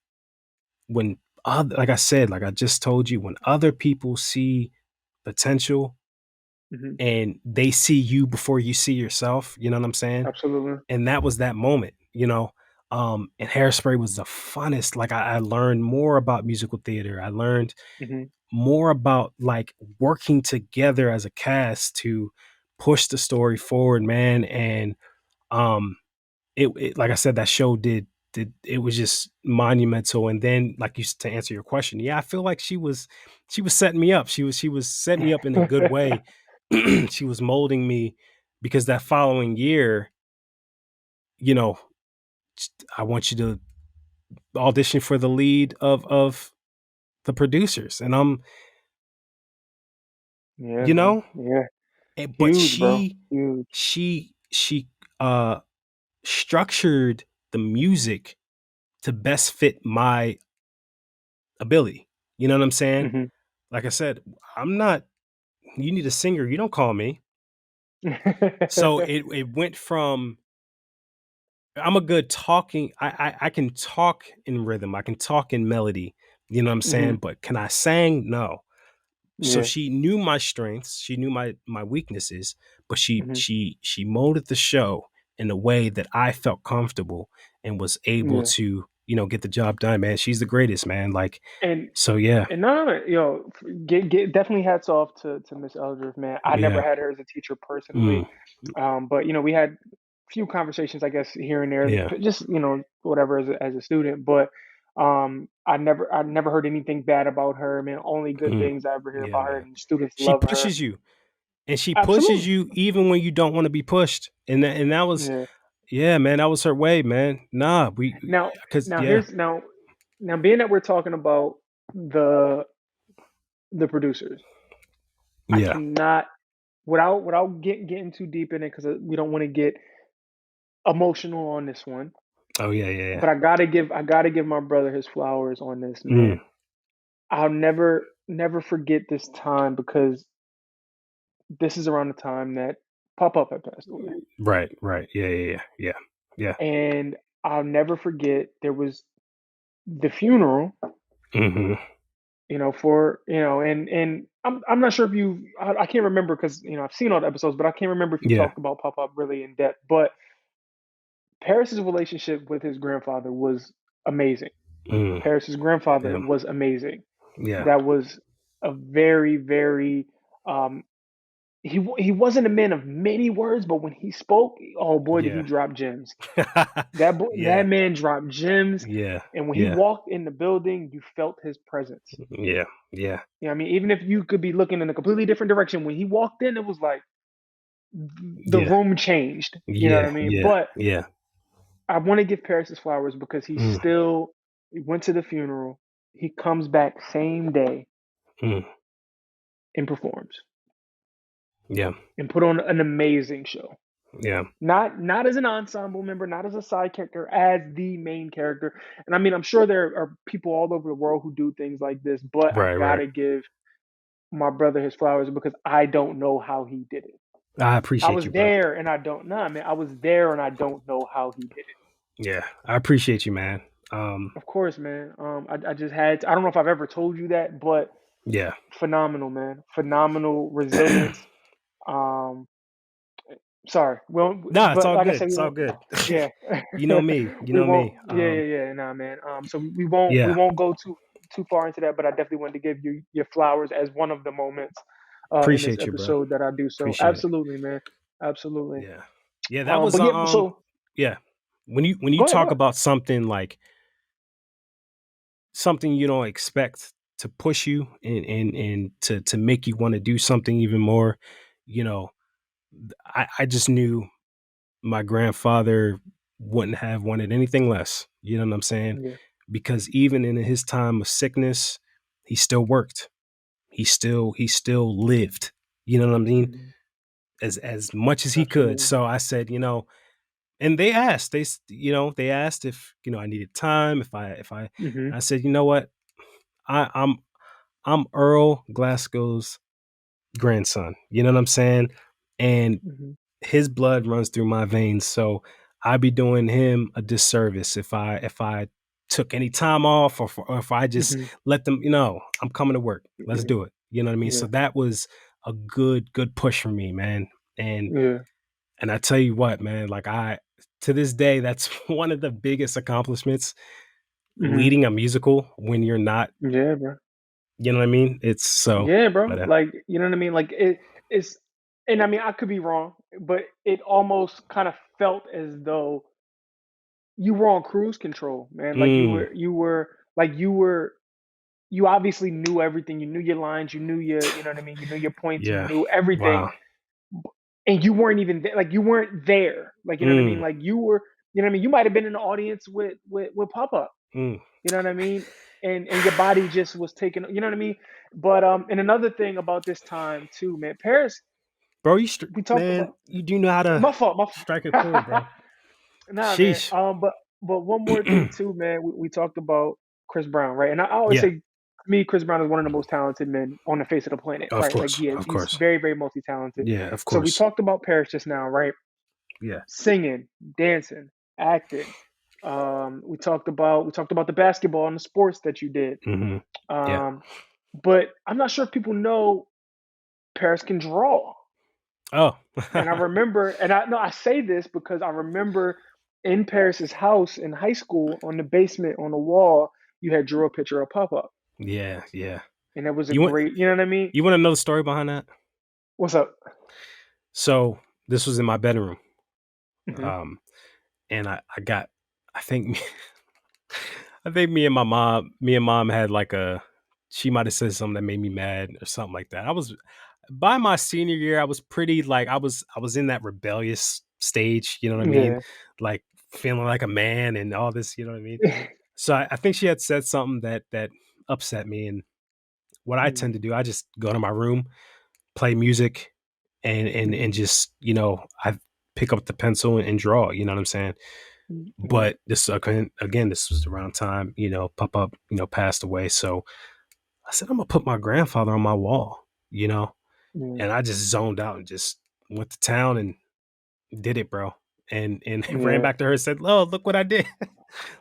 when, like I said, like I just told you, when other people see potential Hmm. and they see you before you see yourself, you know what I'm saying? Absolutely. And that was that moment. And Hairspray was the funnest. Like I learned more about musical theater. I learned Hmm. more about like working together as a cast to push the story forward, man. And um it like I said, that show did it was just monumental. And then like to answer your question, yeah, I feel like she was setting me up. She was setting me up in a good way. She was molding me because that following year, you know, I want you to audition for the lead of the producers. And Yeah, you man. know, Yeah. but Huge, bro. Huge. she structured the music to best fit my ability. You know what I'm saying? Mhm. Like I said, I'm not. You need a singer. You don't call me. So it went from I'm a good talking. I can talk in rhythm. I can talk in melody. You know what I'm saying? Mhm. But can I sing? No. So Yeah. she knew my strengths. She knew my weaknesses. But she Mhm. she she molded the show in a way that I felt comfortable and was able Yeah. to get the job done. Man, she's the greatest, man. Like And so, yeah, and no, no, no, get definitely hats off to Miss Eldridge, man. I never yeah, had her as a teacher personally, mm, but we had a few conversations, I guess, here and there, yeah, just whatever as a student. But I never heard anything bad about her, man. Only good mm, things I ever hear yeah, about her, man. and students She love her. pushes you, and she pushes Absolutely, you even when you don't want to be pushed. And that was yeah. yeah, man. That was her way, man. Nah, Now, cause now yeah, here's now being that we're talking about the the producers, I yeah. cannot without getting too deep in it because we don't want to get emotional on this one. Oh yeah, yeah, yeah. But I gotta give my brother his flowers on this, Mm, man. I'll never forget this time because this is around the time that Pop Up had passed away. right, right. Yeah, yeah, yeah, yeah, yeah. And I'll never forget there was the funeral, Mm-hmm. for and I'm not sure if I can't remember because I've seen all the episodes, but I can't remember if you Yeah. talked about Pop Up really in depth. But Paris's relationship with his grandfather was amazing. Mm, Paris's grandfather yeah, was amazing. yeah, That was a very, very um he wasn't a man of many words, but when he spoke, oh boy, did he yeah, drop gems. yeah, That man dropped gems, yeah, and when he yeah, walked in the building, you felt his presence. yeah, yeah, You know what I mean? Even if you could be looking in a completely different direction, when he walked in, it was like the yeah, room changed. You know what yeah, I mean? yeah, But yeah. I want to give Paris his flowers because Mm, he went to the funeral. He comes back same day mm, and performs yeah, and put on an amazing show. yeah. Not as an ensemble member, not as a side character, as the main character. And I mean, I'm sure there are people all over the world who do things like this, but I Right, right. gotta give my brother his flowers because I don't know how he did it. I I appreciate was you, bro. there and I don't know, man. I was there and I don't know how he did it. Yeah, I appreciate you, man. Of course, man. I just I don't know if I've ever told you that, but Yeah. phenomenal, man. Phenomenal resilience. Um, Sorry. Well, Nah, it's but all like I good. said, we It's all won't. good. Yeah, You know me. You we know won't. me. Yeah, yeah, yeah. Nah, man. So we Yeah. won't go too far into that. But I definitely wanted to give you your flowers as one of the moments in this Appreciate you, bro. episode that I do. So Appreciate it. absolutely, man. Absolutely. Yeah. Yeah, that was But yeah. So yeah. When you go ahead. Go talk ahead. about something like something you don't expect to push you and to make you want to do something even more, you know, I just knew my grandfather wouldn't have wanted anything less. You know what I'm saying? Yeah. Because even in his time of sickness, he still worked. He still lived. You know what I mean? Mhm. As much as he could. Absolutely. So I said, and they asked, they asked if, I needed time, if I Mhm. I said, you know what? I, I'm I'm Earl Glasgow's grandson. You know what I'm saying? And Mhm. his blood runs through my veins, so I'd be doing him a disservice if I took any time off or if I just Mhm. let them, I'm coming to work. Let's Yeah. do it. You know what I mean? So Yeah. that was a good push for me, man. And Yeah. and I tell you what, man, like I to this day, that's one of the biggest accomplishments Mhm. leading a musical when you're not, Yeah, bro. you know what I mean? It's so, Yeah, bro. but Like, you know what I mean? Like it's and I mean I could be wrong, but it almost kind of felt as though you were on cruise control, man. Like mm, you obviously knew everything. You knew your lines, you know what I mean? You knew your points, you yeah, knew everything. wow, And you weren't even there, like you weren't there. Like, you know what I mean? mm, Like you were, you know what I mean? You might have been in the audience with Pop Up. mm. You know what I mean? And your body just was taking, you know what I mean? But and another thing about this time too, man, Paris, Bro, we talked man, about you do know how to my fault, my strike a chord, fault. bro. Nah, man. Sheesh. But one more thing too, man. We talked about Chris Brown, right? And I always Yeah, say me, Chris Brown is one of the most talented men on the face of the planet, Of right? Like course, of he's course. very, very multi-talented. Yeah, of So we course. talked about Paris just now, right? Yeah. Singing, dancing, acting. We talked about the basketball and the sports that you did. Mhm. Yeah. Um, but I'm not sure if people know Paris can draw. Oh. And I remember, and I no, I say this because I remember in Paris's house in high school, on the basement, on the wall, you had drew a picture of Papa, Yeah, yeah. and it was a You want great. You know what I mean? you wanna know the story behind that? What's up? So, this was in my bedroom, Hmm. um, and I got I think me I think me and mom had, like, a she might have said something that made me mad or something like that. I was by my senior year, I was pretty, like, I was in that rebellious stage, you know what I mean? Yeah. Like, feeling like a man and all this, you know what I mean? So, I think she had said something that upset me, and what I tend Mm, to do, I just go to my room, play music, and mm, just, I pick up the pencil and draw, you know what I'm saying? mm, mm, But this again, this was around time, Pop Up, passed away. So I said, I'm gonna put my grandfather on my wall, mm. and I just zoned out and just went to town and did it, bro. And ran Yeah. back to her and said, "Oh, look what I did!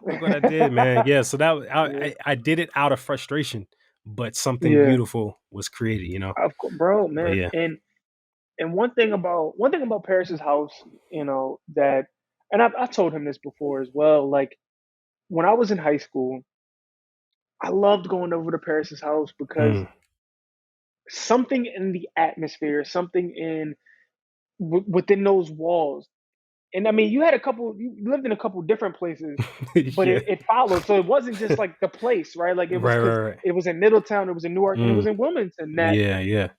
Look what I did, man! Yeah." So Yeah. I did it out of frustration, but something Yeah. beautiful was created, Of course, bro, But man. yeah. And one thing about Paris's house, that, and I've told him this before as well. Like when I was in high school, I loved going over to Paris's house because Mm. something in the atmosphere, something within those walls. And I mean, you lived in a couple different places, but Yeah. it followed. So it wasn't just like the place, right? Like it was Right, because right, right. it was in Middletown, it was in Newark, and it was Mm. in Wilmington. That Yeah, yeah.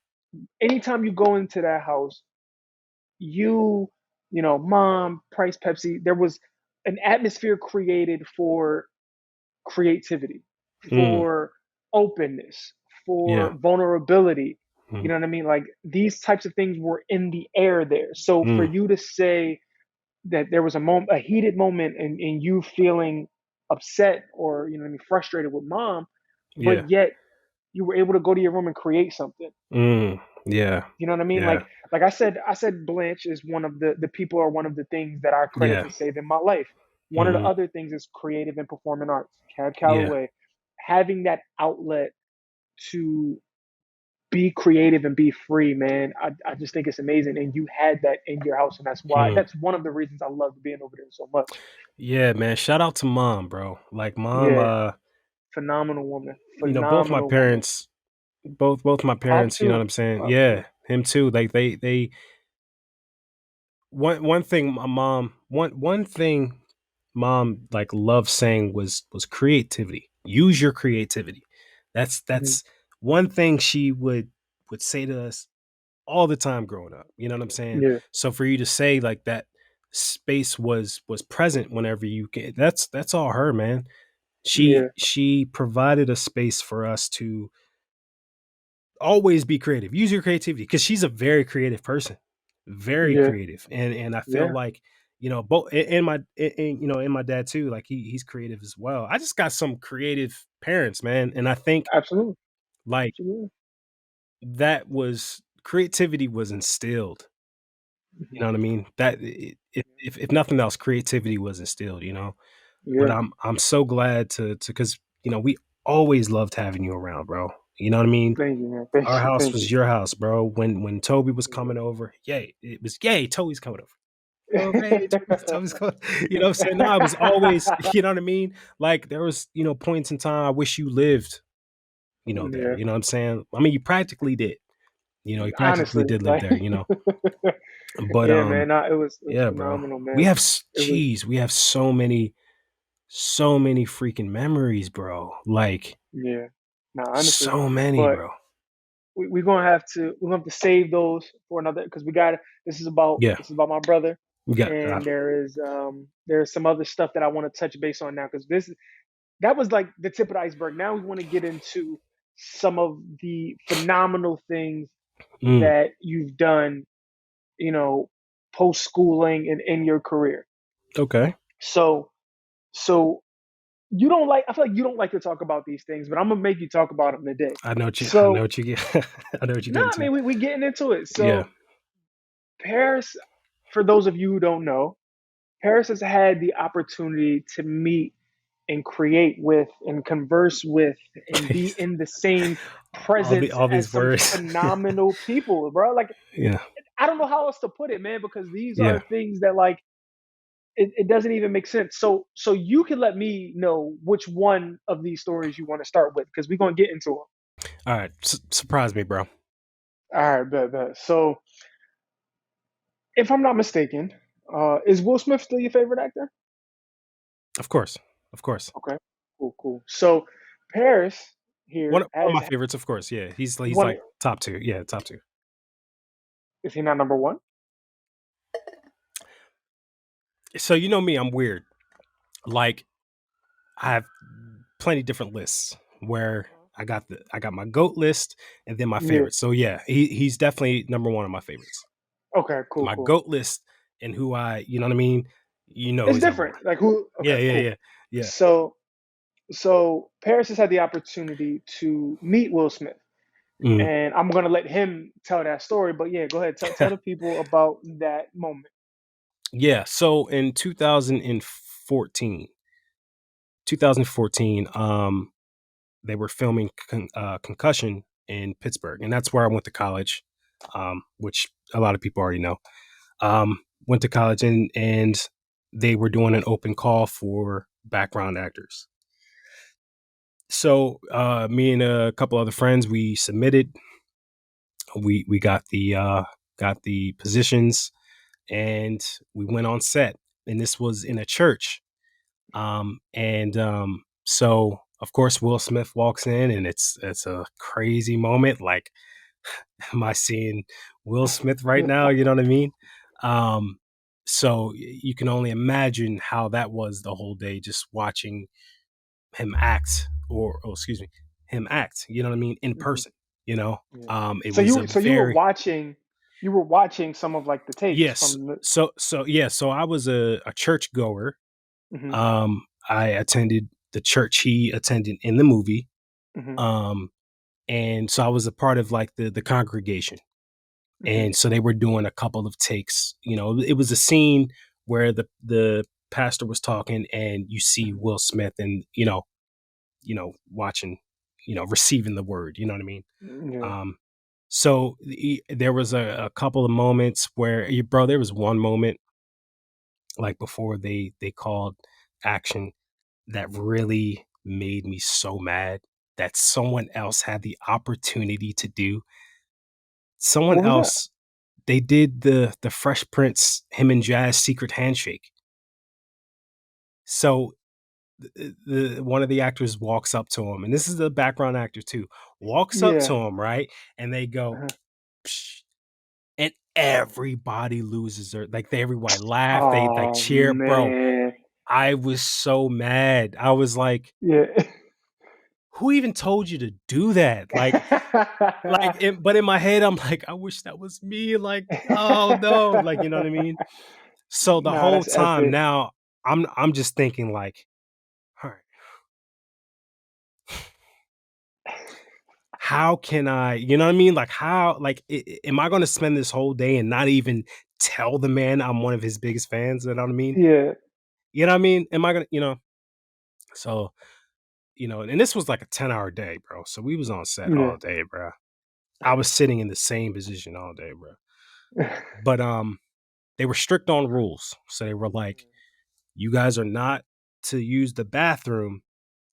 anytime you go into that house, you, mom, Price, Pepsi, there was an atmosphere created for creativity, Mm. for openness, Yeah. for vulnerability. You Mm. know what I mean? Like these types of things were in the air there. So for Mm. you to say that there was a heated moment, and you feeling upset or what I mean, frustrated with mom, but Yeah. yet you were able to go to your room and create something. Mm. Yeah. You know what I mean? Yeah. Like I said Blanche is one of the people, are one of the things that I credit Yeah. to saving my life. One of the Mhm. other things is creative and performing arts. Cab Yeah. Calloway, having that outlet to be creative and be free, man. I just think it's amazing. And you had that in your house, and Mm. that's one of the reasons I loved being over there so much. Yeah, man. Shout out to mom, bro. Like mom, Yeah, phenomenal woman. both my Phenomenal woman. parents, both my Pop parents, you know what too. I'm saying? Pop Yeah, too. him too. Like they one thing my mom one thing mom like loved saying was creativity. Use your creativity. Hmm. That's one thing she would say to us all the time growing up. You know what I'm saying? Yeah, So for you to say like that space was present whenever you get that's all her, man. yeah, She provided a space for us to always be creative. Use your creativity because she's a very creative person, very yeah, creative, and I feel yeah. like both and my and, and my dad too. Like he's creative as well. I just got some creative parents, man, and I think Absolutely, like absolutely. that was creativity was instilled. You know Hmm. what I mean? That if nothing else, creativity was instilled. But Yeah. I'm so glad to because we always loved having you around, bro. You know what I mean? Thank you, man. Our Thank you, house thank you. was your house, bro. When Toby was Yeah. coming over, yay! It was yay. Toby's coming over. Over, hey, Toby's coming. You know what I'm saying? No, I was always, you know what I mean. Like there was, points in time I wish you lived, there. Yeah. You know what I'm saying? I mean, you practically did. You practically Honestly, did live like, there. But yeah, man. Nah, it was yeah, bro. phenomenal, We man. have It was, we have so many freaking memories, bro. Like yeah. Nah, honestly, so many, but bro. we're gonna have to save those for another, because we got this is about Yeah, this is about my brother, we got. and there's some other stuff that I want to touch base on now, because that was like the tip of the iceberg. Now we want to get into some of the phenomenal things Mm, that you've done, you know, post schooling and in your career. okay. So so you don't like. I feel like you don't like to talk about these things, but I'm gonna make you talk about them today. I know So, what you get. I know what you're no, getting I to. mean we getting into it. Yeah. So Paris, for those of you who don't know, Paris has had the opportunity to meet and create with and converse with and be in the same presence All as these some words. phenomenal people, bro. Like Yeah. I don't know how else to put it, man, because these Yeah. are things that like it doesn't even make sense. So you can let me know which one of these stories you want to start with because we're gonna get into them. All right. Surprise me, bro. All right, bet, bet. So if I'm not mistaken, is Will Smith still your favorite actor? Of course. Of course. Okay, cool, cool. So Paris here One of has my favorites, of course. Yeah. He's one. like top two. Yeah, top two. Is he not number one? So you know me, I'm weird. Like I have plenty different lists where I got my goat list and then my Yeah. favorites. So yeah, he's definitely number one of my favorites. Okay, cool, My cool. goat list and who I, you know what I mean? You know It's he's number one. different. Like who? Yeah, Okay, yeah, cool. yeah. Yeah. So Paris has had the opportunity to meet Will Smith, Mm. and I'm gonna let him tell that story. But yeah, go ahead. Tell the people about that moment. Yeah. So in 2014, they were filming Concussion in Pittsburgh, and that's where I went to college, which a lot of people already know. Went to college and they were doing an open call for background actors. So me and a couple other friends, we submitted. We got the positions, and we went on set. And this was in a church. So of course Will Smith walks in, and it's a crazy moment. Like, am I seeing Will Smith right now? You know what I mean? Um, so you can only imagine how that was the whole day, just watching him act, or oh, excuse me, him act. You know what I mean, in Mhm, person. You know, yeah. it So was a you were very watching some of like the takes yes. from the. So I was a church goer. Hmm. I attended the church he attended in the movie. Hmm. Um, and so I was a part of like the congregation. Hmm. And so they were doing a couple of takes. You know, it was a scene where the pastor was talking, and you see Hmm. Will Smith, and watching, receiving the word. You know what I mean? Yeah. Um, so there was a couple of moments where, bro, there was one moment like before they called action that really made me so mad that someone else had the opportunity to do. Someone What was that? else, they did the Fresh Prince, him and Jazz secret handshake. So the one of the actors walks up to him, and this is the background actor too, walks up to Yeah. him, right? And they go, Uh-huh. psh, and everybody loses their, like, everybody laugh, they like Oh cheer, bro. man. I was so mad. I was Yeah. who even told you to do that? But in my head, I'm like, I wish that was me. Like, oh no, like, you know what I mean? So the Nah, whole that's time epic. now, I'm just thinking like, all right, how can I, you know what I mean? Like, how, like, am I going to spend this whole day and not even tell the man I'm one of his biggest fans? You know what I mean? Yeah. You know what I mean? Am I gonna, So, and this was like a 10-hour day, bro. So we was on set Yeah. all day, bro. I was sitting in the same position all day, bro. But they were strict on rules. So they were like, you guys are not to use the bathroom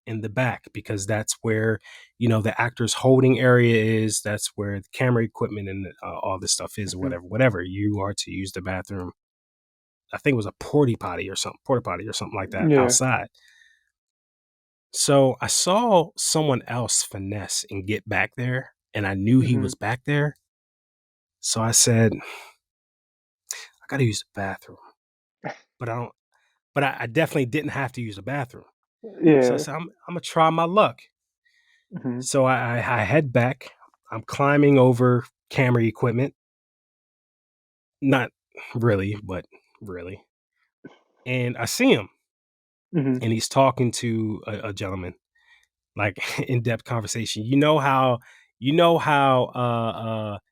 in the back, because that's where, the actor's holding area is. That's where the camera equipment and all this stuff is, or Mhm. whatever. You are to use the bathroom. I think it was a porta potty or something like that Yeah. outside. So I saw someone else finesse and get back there, and I knew he Mhm. was back there. So I said, I got to use the bathroom, but I don't. But I definitely didn't have to use the bathroom. So I Yeah. said, I'm gonna try my luck. Mhm. So I head back. I'm climbing over camera equipment. Not really, but really. And I see him. Mhm. and he's talking to a gentleman, like in-depth conversation.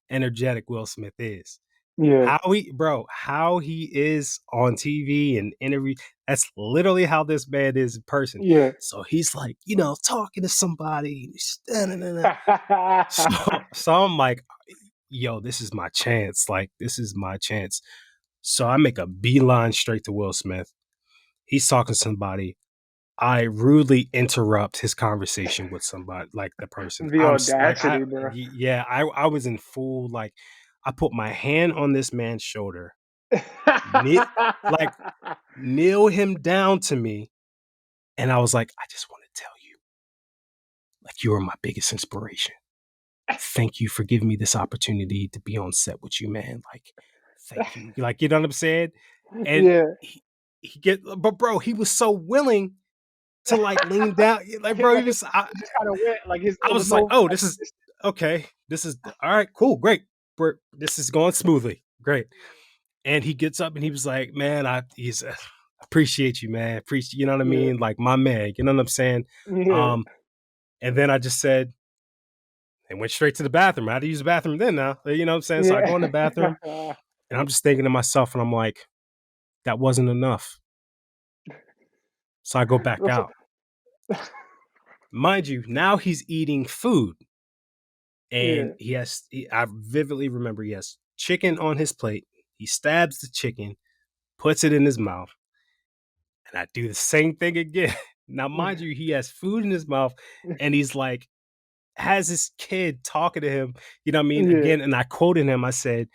Energetic Will Smith is. Yeah. How he is on TV and interview. That's literally how this man is in person. Yeah. So he's like, talking to somebody. So I'm like, yo, this is my chance. Like, this is my chance. So I make a beeline straight to Will Smith. He's talking to somebody. I rudely interrupt his conversation with somebody, like the person. The audacity, bro. I was in full, like, I put my hand on this man's shoulder, kneel, like, kneel him down to me, and I was like, I just want to tell you, like, you are my biggest inspiration. Thank you for giving me this opportunity to be on set with you, man. Like, thank you. Like, you know what I'm saying? And Yeah. but bro, he was so willing to like lean down. Like, bro, Like it just kind of went like his I it was was like, no oh, like this is okay. This is all right, cool, great. This is going smoothly. Great. And he gets up and he was like, man, he's appreciate you, man. Appreciate, you know what I yeah mean? Like my man, you know what I'm saying? yeah Um, and then I just said, and went straight to the bathroom. I had to use the bathroom then now. You know what I'm saying? So I yeah go in the bathroom and I'm just thinking to myself, and I'm like, that wasn't enough. So I go back That's out. Mind you, now he's eating food. And yeah I vividly remember he has chicken on his plate. He stabs the chicken, puts it in his mouth, and I do the same thing again. Now, mind you, he has food in his mouth, and he's like, has his kid talking to him, you know what I mean? yeah Again, and I quoted him, I said,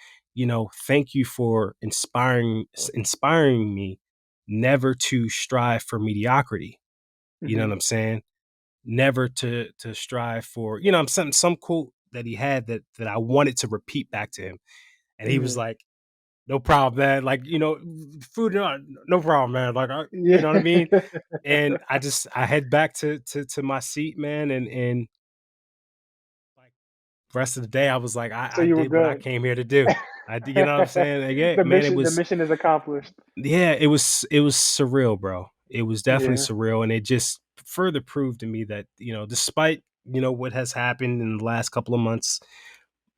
thank you for inspiring me never to strive for mediocrity. You know hmm what I'm saying? Never to strive for, I'm saying some quote that he had that I wanted to repeat back to him. And he was yeah like, no problem, man. Like, food, no problem, man. Like, you know what I yeah mean? And I head back to my seat, man. And like rest of the day, I was like, so I you were did what I good. came here to do. I did, you know what I'm saying? Like, yeah, man, The mission is accomplished. it was surreal, bro. It was definitely Yeah. surreal. And it just further proved to me that, despite, what has happened in the last couple of months,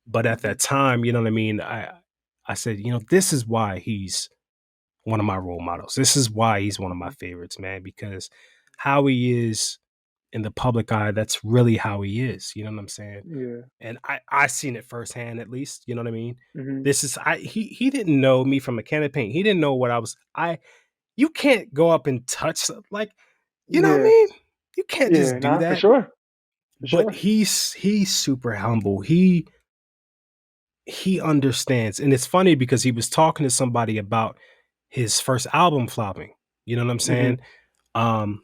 but at hmm that time, you know what I mean? I said, this is why he's one of my role models. This is why he's one of my hmm favorites, man, because how he is in the public eye, that's really how he is. You know what I'm saying? Yeah. And I seen it firsthand, at least. You know what I mean? hmm This is he didn't know me from a can of paint. He didn't know what I was. You can't go up and touch, like, you know what I Yeah. mean? You can't Yeah. just do Nah, for that. sure. For But sure. he's super humble. He understands. And it's funny because he was talking to somebody about his first album flopping. You know what I'm hmm saying? Um,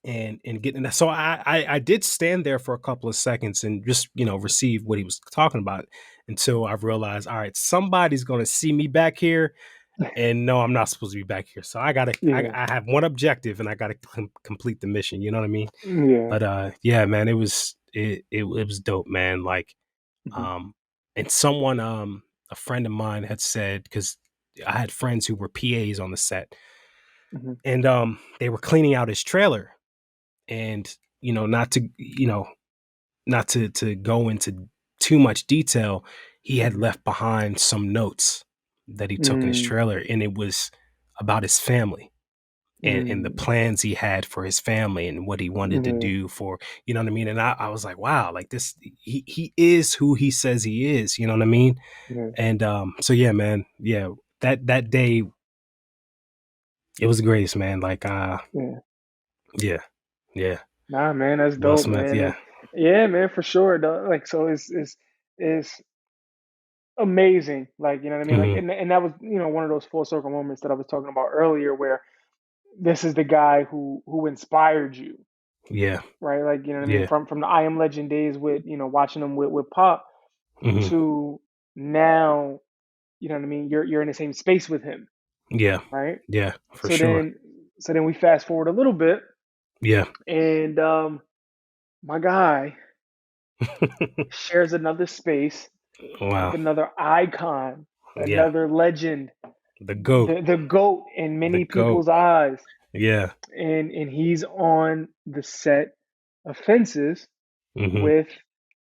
and getting that. So I did stand there for a couple of seconds and just, receive what he was talking about until I realized, all right, somebody's gonna see me back here. And no, I'm not supposed to be back here. So Yeah. I have one objective and I gotta complete the mission. You know what I mean? Yeah. But yeah, man, it was dope, man. Like, hmm um, and someone, a friend of mine had said, because I had friends who were PAs on the set, hmm and they were cleaning out his trailer, and not to go into too much detail, he had hmm left behind some notes that he took in his mm trailer, and it was about his family and the mm plans he had for his family and what he wanted to Yeah. do for, you know what I mean? And I was like, wow, like this, he is who he says he is, you know what I mean? Yeah. And so yeah, man, yeah, that day it was the greatest, man. Like Yeah. yeah, yeah, Nah, man, that's Will dope, Smith, man. yeah, And yeah, man, for sure. Like, so it's amazing. Like, you know what I mean? Like, hmm and that was, one of those full circle moments that I was talking about earlier, where this is the guy who inspired you, yeah, right? Like, you know what I mean? yeah, From the I Am Legend days with, watching them with Pop hmm to now, you know what I mean? You're in the same space with him, yeah, right? yeah, for So sure, then, so then we fast forward a little bit, yeah. and my guy shares another space with Wow, another icon, yeah, another legend, the goat, the goat in the many goat, people's eyes. Yeah. and he's on the set of Fences Hmm. with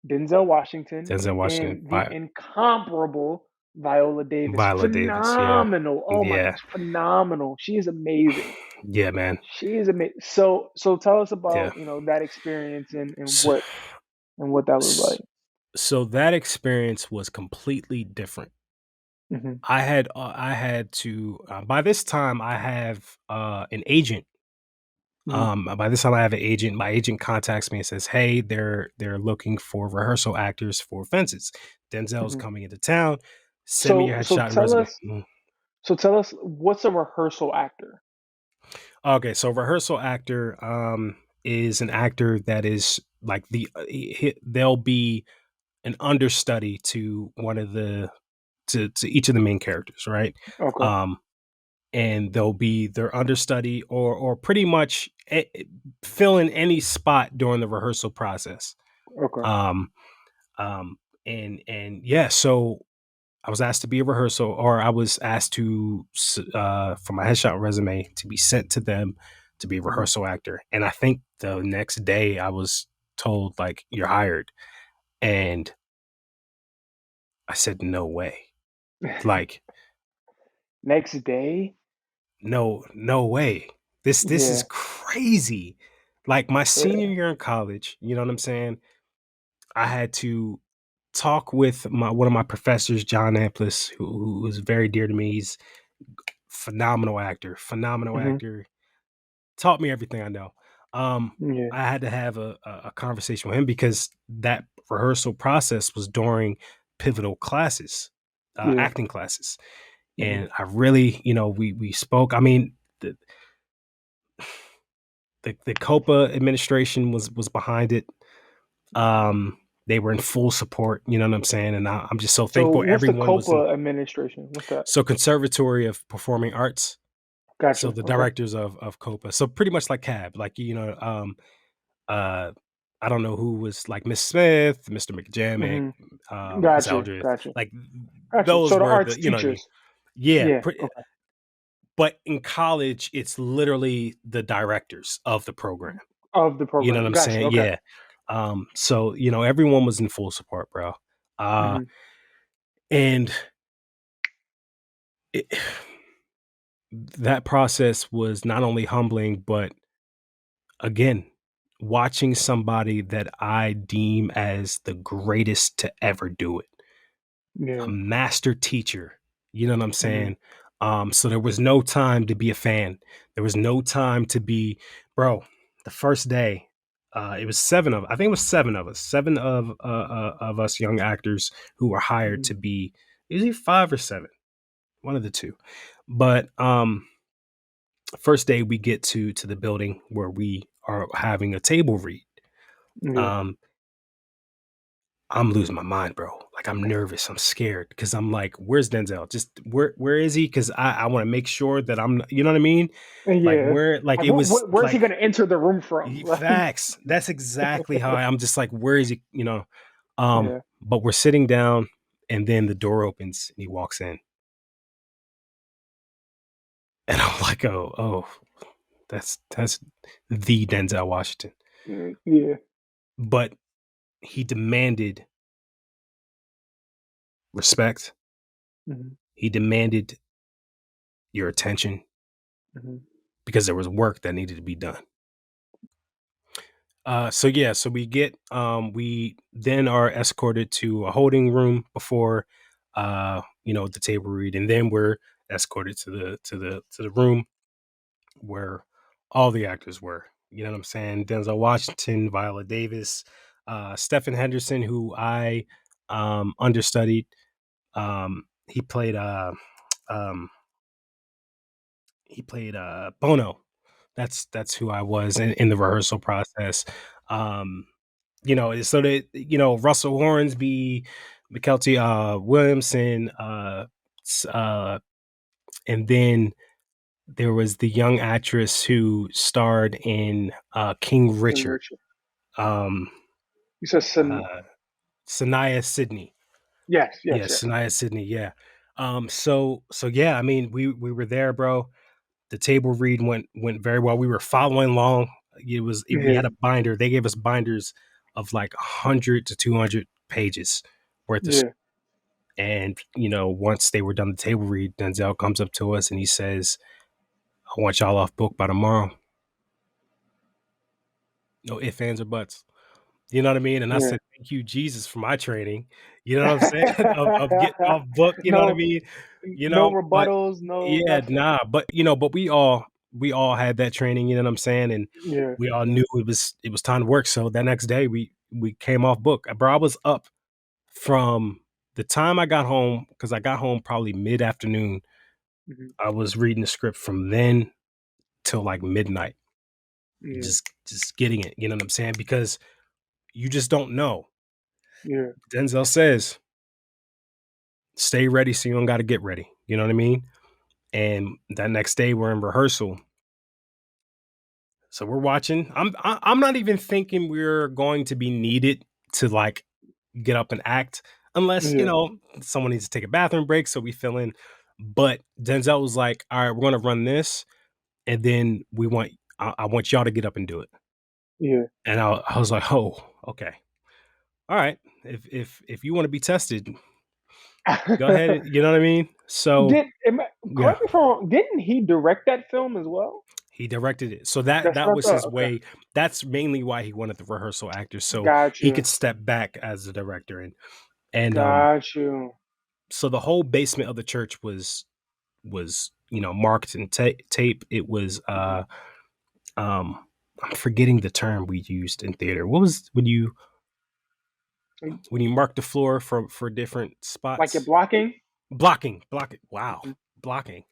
Denzel Washington Denzel Washington, and the incomparable Viola Davis. Viola Davis. Yeah. Phenomenal. Oh my Yeah. gosh, phenomenal. She is amazing. Yeah, man. She is amazing. So tell us Yeah. about, that experience So, and what that was like. so that experience was completely different. Hmm. I had to by this time I have an agent. Hmm. By this time I have an agent. My agent contacts me and says, "Hey, they're looking for rehearsal actors for Fences. Denzel's Hmm. coming into town. Send me your So so headshot and tell resume." us Mhm. so tell us what's a rehearsal actor? Okay, so rehearsal actor is an actor that is like they'll be an understudy to one of the to each of the main characters, right? Okay. Um, and they'll be their understudy or pretty much fill in any spot during the rehearsal process. Okay. Um, um, and yeah, so I was asked to be a rehearsal, or I was asked to for my headshot resume to be sent to them to be a Hmm. rehearsal actor. And I think the next day I was told like you're hired, and I said no way, like Next day? no way. This is Yeah. crazy. Like my senior Yeah. year in college, you know what I'm saying? I had to talk with my one of my professors, John Amplis, who is very dear to me. He's phenomenal Hmm. actor, taught me everything I know. Yeah. I had to have a conversation with him because that rehearsal process was during pivotal classes, Yeah. acting classes, Hmm. and I really, we spoke. I mean, the the Copa administration was behind it. They were in full support. You know what I'm saying? And I'm just so So thankful. what's the Everyone was in. COPA administration? What's that? So Conservatory of Performing Arts. So Gotcha. the Okay. directors of Copa. So pretty much like CAB, like uh, I don't know who was like Miss Smith, Mr. McJamick, Hmm. Miss Gotcha. Eldridge. Gotcha. Like Gotcha. those So the were arts the, you know what I mean? teachers. Yeah. Yeah. Okay. But in college, it's literally the directors of the program. Of the You know what program. I'm Gotcha. saying? Okay. Yeah. So everyone was in full support, bro. Uh, Hmm. and it, that process was not only humbling, but again, watching somebody that I deem as the greatest to ever do it, a Yeah. master teacher. You know what I'm Hmm. saying? So there was no time to be a fan. There was no time to be, bro. The first day, it was I think it was seven of us, seven of us young actors who were hired Hmm. to be. Is it five or seven? One of the two. But first day we get to the building where we are having a table read. Yeah. Um, I'm losing my mind, bro. Like I'm nervous. I'm scared because I'm like, where's Denzel? Just where is he? Because I want to make sure that you know what I mean? Like Yeah. where like Like, it was where's he like gonna enter the room from? Like, facts. That's exactly how I'm just like, where is he? yeah. But we're sitting down and then the door opens and he walks in. And I'm like, oh, that's the Denzel Washington. Yeah. But he demanded respect. Hmm. He demanded your attention Hmm. because there was work that needed to be done. So yeah, so we then are escorted to a holding room before the table read, and then we're escorted to the room where all the actors were. You know what I'm saying? Denzel Washington, Viola Davis, Stephen Henderson, who I understudied. He played um Bono. That's who I was in the rehearsal process. Um, so that Russell Hornsby, McKelty Williamson, and then there was the young actress who starred in King King Richard, Richard. um, You said uh, Sanaya Sidney. yes, Yeah, yes, yes. Sanaya Sidney. Yeah. So yeah, I mean, we were there, bro. The table read went very well. We were following along. We Yeah. had a binder. They gave us binders of like 100 to 200 pages worth of. Yeah. And once they were done the table read, Denzel comes up to us and he says, "I want y'all off book by tomorrow. No ifs, ands, or buts." You know what I mean? And I Yeah. said, "Thank you, Jesus, for my training." You know what I'm saying? Of getting off book. You know what I No, mean? no But rebuttals, no yeah, nothing. nah. But we all had that training. You know what I'm saying? And Yeah. we all Yeah. knew it was time to work. So that next day we came off book. Bro, I was up from the time I got home because I got home probably mid afternoon. Mhm. I was reading the script from then till like midnight, Yeah. just getting it. You know what I'm saying? Because you just don't know. Yeah. Denzel says, "Stay ready, so you don't got to get ready." You know what I mean? And that next day we're in rehearsal, so we're watching. I'm not even thinking we're going to be needed to like get up and act unless Yeah. someone needs to take a bathroom break, so we fill in. But Denzel was like, "All right, we're gonna run this, and then I want y'all to get up and do it." Yeah. And I was like, "Oh, okay, all right. If you want to be tested, go ahead." You know what I mean? So yeah, Correct me if I'm wrong, didn't he direct that film as well? he directed it. So that That's that what I was thought. his Okay. way. That's mainly why he wanted the rehearsal actors, so Got he you. could step back as the director. And Got you. so the whole basement of the church was marked in tape. It was Mhm. um I'm forgetting the term we used in theater. What was when you mark the floor for different Like you're spots? blocking? Blocking. Wow, Mhm. blocking.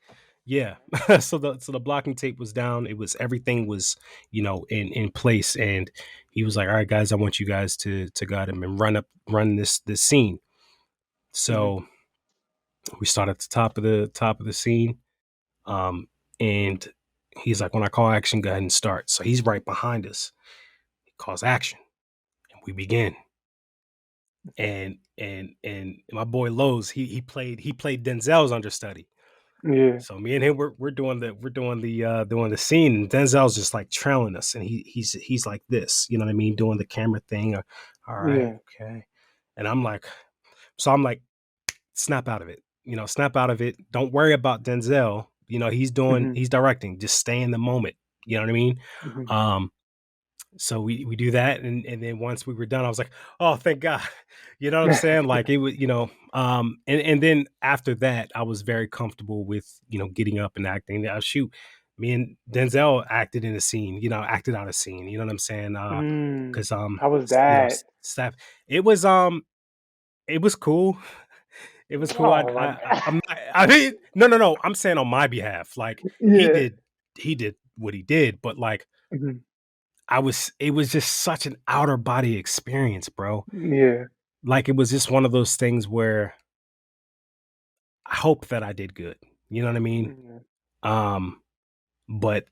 Yeah. So the blocking tape was down. Everything was in place, and he was like, "All right, guys, I want you guys to go ahead and run this scene." Mhm. So we start at the top of the scene, um, and he's like, "When I call action, go ahead and start." So he's right behind us. He calls action, and we begin. And my boy Lowe's, he played Denzel's understudy. Yeah. So me and him, we're doing the scene, and Denzel's just like trailing us, and he's like this, you know what I mean, doing the camera thing. All right, Yeah. okay, and I'm like, snap out of it, snap out of it. Don't worry about Denzel. Mhm. He's directing. Just stay in the moment. You know what I mean? Mhm. Um, so we do that, and then once we were done, I was like, "Oh, thank God." You know what I'm saying? Like it was, and then after that, I was very comfortable with getting up and acting. Shoot, me and Denzel acted in a scene, acted out a scene. You know what I'm saying? Mm. Because How was that? staff. It was cool. It was cool. Oh my I'm god. not, I mean, no. I'm saying on my behalf. Like he Yeah. did, he did what he did, but like Mhm. it was just such an outer body experience, bro. Yeah. Like it was just one of those things where I hope that I did good. You know what I mean? Yeah. Um, but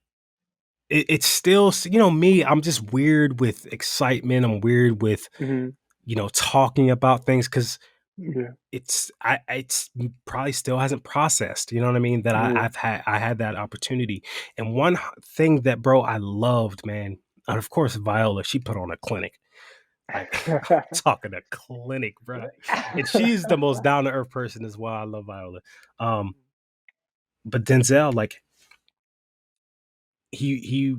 it's still, me, I'm just weird with excitement. I'm weird with, Mhm. talking about things because Yeah. it's probably still hasn't processed, you know what I mean? That Yeah. I had that opportunity. And one thing that, bro, I loved, man, and of course, Viola, she put on a clinic. Like talking a clinic, bro. And she's the most down to earth person as well. I love Viola. Um, but Denzel, like he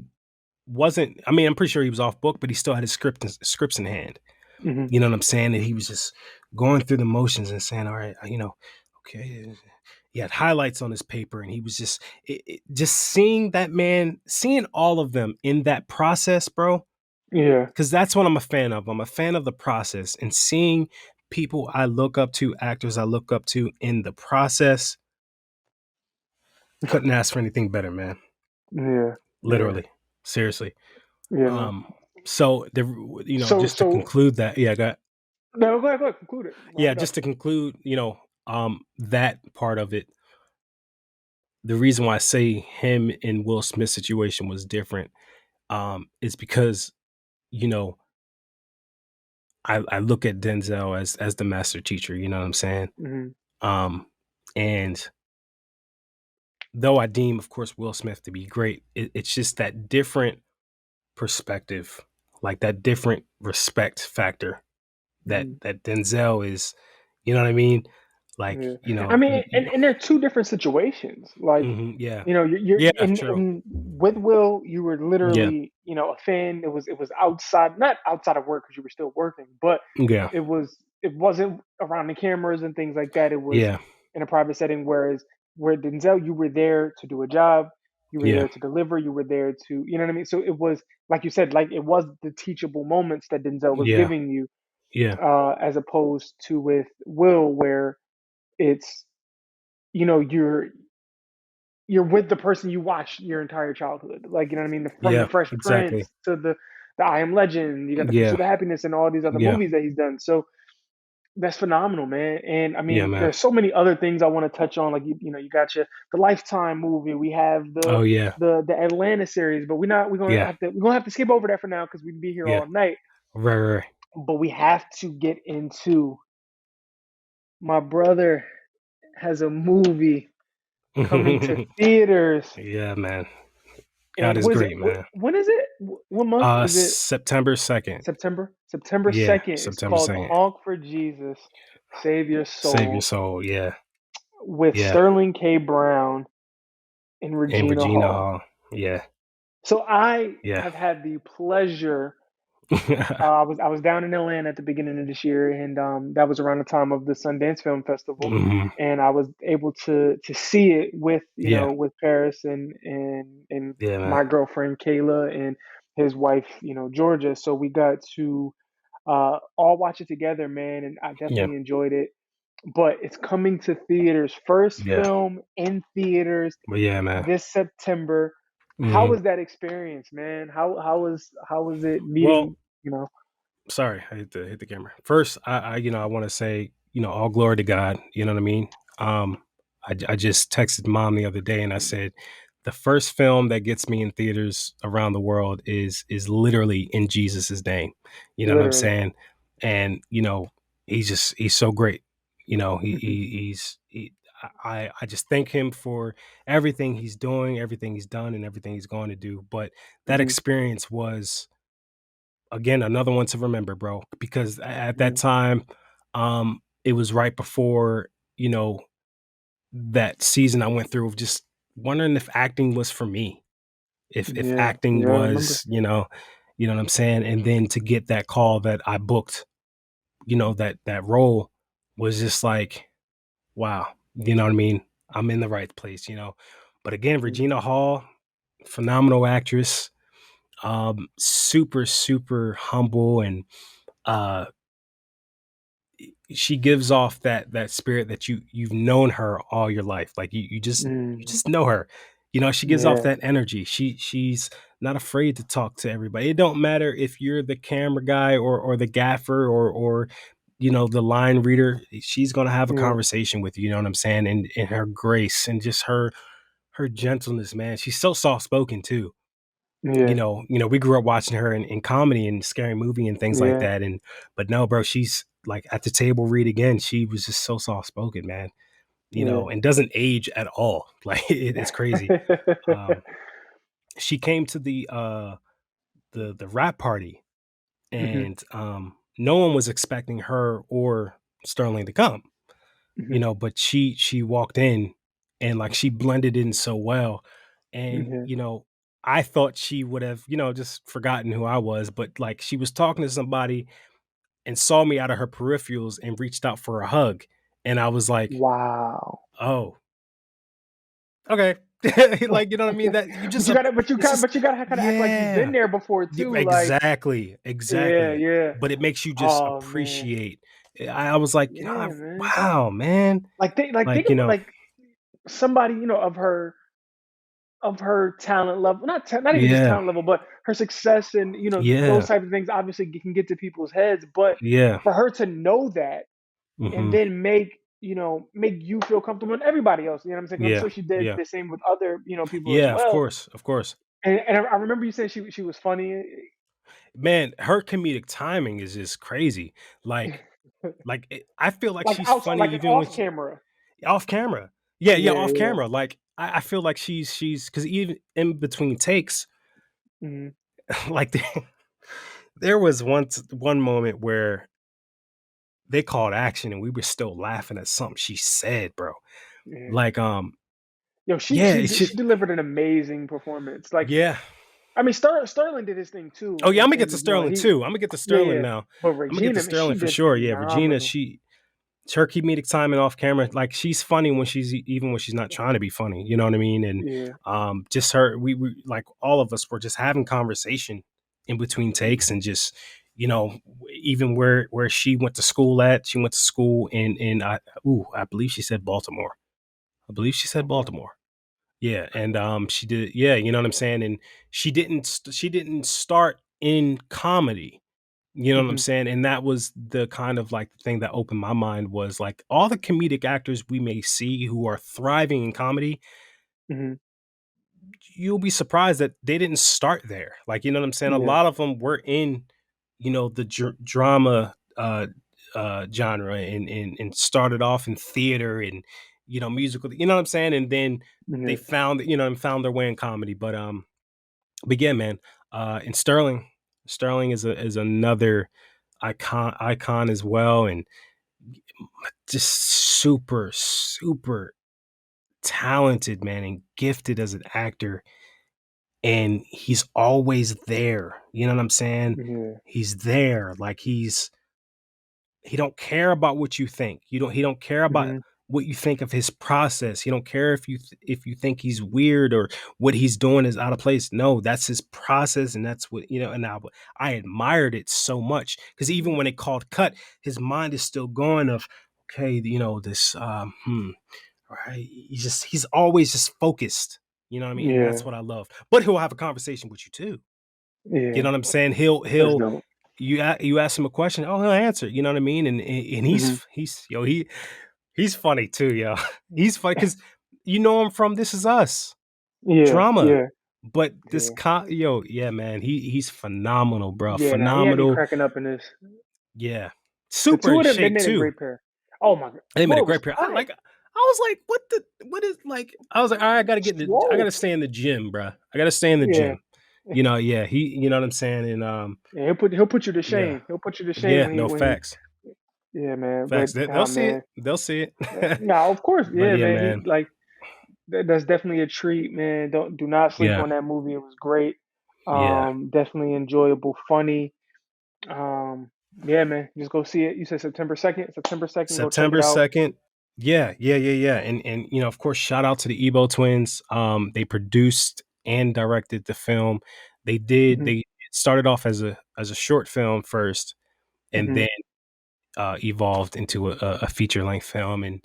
wasn't. I mean, I'm pretty sure he was off book, but he still had his scripts in hand. Mhm. You know what I'm saying? And he was just going through the motions and saying, "All right, okay." He had highlights on his paper, and he was just seeing that man, seeing all of them in that process, bro. Yeah. Because that's what I'm a fan of. I'm a fan of the process and seeing people I look up to, actors I look up to in the process. Couldn't ask for anything better, man. Yeah. Yeah. Literally, seriously. Yeah. No. Um, so So just to so conclude that, yeah, no. Go ahead. Conclude it. Wrap yeah, it up. just to conclude, that part of it. The reason why I say him and Will Smith's situation was different, is because you know I look at Denzel as the master teacher. You know what I'm saying? Mhm. Um, and though I deem, of course, Will Smith to be great, it's just that different perspective, like that different respect factor that Mhm. Denzel is. You know what I mean? Like, Yeah. I mean, and they're two different situations. Like, yeah, you're yeah, true, in with Will, you were yeah, literally, a fan. It was outside, not outside of work because you were still working, but yeah, it wasn't around the cameras and things like that. It was yeah, in a private setting. Whereas where Denzel, you were there to do a job, you were yeah, there to deliver, you were there to, you know what I mean. So it was like you said, like it was the teachable moments that Denzel was yeah, giving you, yeah, as opposed to with Will, where it's, you're with the person you watched your entire childhood. Like, you know what I mean? From the yeah, Fresh exactly, Prince to the I Am Legend, you got the yeah, Pursuit of Happiness and all these other yeah, movies that he's done. So that's phenomenal, man. And I yeah, mean, man. there's so many other things I want to touch on. Like, you got the Lifetime movie. We have Oh yeah, the Atlanta series, but yeah, we're gonna have to skip over that for now because we'd be here yeah, all night. right, right, right. But we have to get into, my brother has a movie coming to theaters. Yeah, man. God And is what is it? great, man. When is it? What month is it? September 2nd. September. September Yeah, 2nd. It's September called 2nd. Honk for Jesus, Save Your Save your Soul, soul. Yeah, with yeah. Sterling K. Brown and And Regina Regina Hall. Hall. Yeah, So I yeah. have had the pleasure. I was down in Atlanta at the beginning of this year, and that was around the time of the Sundance Film Festival, hmm. and I was able to see it with, Yeah, with Paris and yeah, man. my girlfriend Kayla and his wife, Georgia. So we got to all watch it together, man, and I Yeah, definitely enjoyed it. But it's coming to theaters, first yeah. film in theaters But yeah, man. this September. How Hmm. was that experience, man? How was it Well, meeting, you know? sorry, I hit the camera. First, I want to say, all glory to God. You know what I mean? I just texted mom the other day and I said, the first film that gets me in theaters around the world is literally in Jesus's name. You know what I'm Literally. saying? And he's so great. Mhm, I just thank him for everything he's doing, everything he's done, and everything he's going to do. But that mhm, experience was, again, another one to remember, bro, because at that mhm. time, it was right before, you know, that season I went through of just wondering if acting was for me. If Yeah, acting yeah, I remember. was, you know what I'm saying? And then to get that call that I booked, that role was just like, wow, you know what I mean? I'm in the right place. But again, Mhm, Regina Hall, phenomenal actress, super, super humble, and uh she gives off that spirit that you've known her all your life. Like you mm, just know her. She gives off yeah, that energy. She's not afraid to talk to everybody. It don't matter if you're the camera guy or the gaffer or the line reader. She's gonna have a yeah, conversation with you. You know what I'm saying? And her grace and just her gentleness, man. She's so soft spoken too. yeah, We grew up watching her in comedy and scary movie and things like yeah, that. But no, bro, she's like at the table read again. She was just so soft spoken, man. yeah. And doesn't age at all. Like it's crazy. Um, she came to the rap party, Mhm, and no one was expecting her or Sterling to come. mhm, But she walked in and like she blended in so well. And, yeah. I thought she would have, just forgotten who I was, but like she was talking to somebody and saw me out of her peripherals and reached out for a hug. And I was like, Wow. oh, okay. Like, you know what I mean? That you But just, it's just, you gotta kind of act like you've been yeah, there before too. Like, exactly, yeah, exactly. yeah. But it makes you just Oh man, appreciate. I was like, yeah, man. wow, man. Think Like, of like somebody, of her talent level, not even just yeah, talent level, but her success, and those yeah, type of things obviously can get to people's heads. But yeah. for her to know that, and Hmm. then make you feel comfortable, and everybody else, you know what I'm saying? 'Cause I'm Yeah, sure she did yeah, the same with other, people as yeah. Of well. course, of course. And I remember you saying she was funny. Man, her comedic timing is just crazy. I feel like Like she's outside, funny like even when off she camera. off camera. Yeah, yeah, Yeah, off yeah, camera. I feel like she's because even in between takes, Mhm. like there was one moment where they called action and we were still laughing at something she said, bro. Yeah. Like, Yo, yeah, it's she just delivered an amazing performance. Like, yeah. I mean, Sterling did his thing too, Oh yeah, I'm gonna get and to you know Sterling he, too. I'm gonna get to yeah, Sterling yeah. now. But I'm gonna get to Regina, man, Sterling she for did sure. Yeah, Regina, phenomenal. she her comedic timing off camera, like she's funny when even when she's not trying to be funny. You know what I mean? And Yeah. just her, we like all of us were just having conversation in between takes, Mhm. and just even where she went to school at. She went to school in I believe she said Baltimore. I believe she said Okay. Baltimore. Yeah, and she did. Yeah, you know what I'm saying. And she didn't start in comedy. You know what I'm Mhm. saying? And that was the kind of like thing that opened my mind, was like all the comedic actors we may see who are thriving in comedy, Mhm. you'll be surprised that they didn't start there. Like, you know what I'm saying? A Yeah. lot of them were in, the drama genre, and started off in theater and musical, you know what I'm saying? And then they Yeah. found their way in comedy. But yeah, man. And Sterling is another icon as well, and just super super talented, man, and gifted as an actor. And he's always there, you know what I'm saying? Yeah. He's there, like he don't care about what you think. He don't care about Mhm. what you think of his process. He don't care if you think he's weird or what he's doing is out of place. No, that's his process, and that's what, and I admired it so much, because even when it called cut, his mind is still going of, okay, this right. He's always just focused. You know what I mean? And that's Yeah. what I love. But he'll have a conversation with you too. You know Yeah. what I'm saying? That's He'll dope. you ask him a question, oh, he'll answer. You know what I mean? And Mhm. he's funny too, yo. He's funny because you know him from This Is Us Yeah. drama, Yeah. but Yeah. yeah, man, he's phenomenal, bro. Yeah. Now he had me Phenomenal. cracking up in this. Yeah, The super two in of them, they shape made a too. great pair. Oh my god, They made a boy was great pair. fine. I was like, what is like? I was like, all right, I gotta Swole. stay in the gym, bro. I gotta stay in the Yeah. gym. Yeah, you know what I'm saying, and Yeah, he'll put you to yeah, shame. He'll put you to shame yeah, when no he facts, yeah, man. But facts. They'll nah, see it, man. they'll see Yeah, it. nah, of course, But yeah, yeah, man. man, That's definitely a treat, man. Do not sleep yeah, on that movie. It was great. yeah. Definitely enjoyable, funny. Um, yeah, man. Just go see it. You said September 2nd. September 2nd, go check it September out. 2nd. Yeah, yeah, yeah, yeah. And of course, shout out to the Ebo twins. They produced and directed the film. Hmm. They started off as a short film first, and Hmm. then evolved into a feature length film, and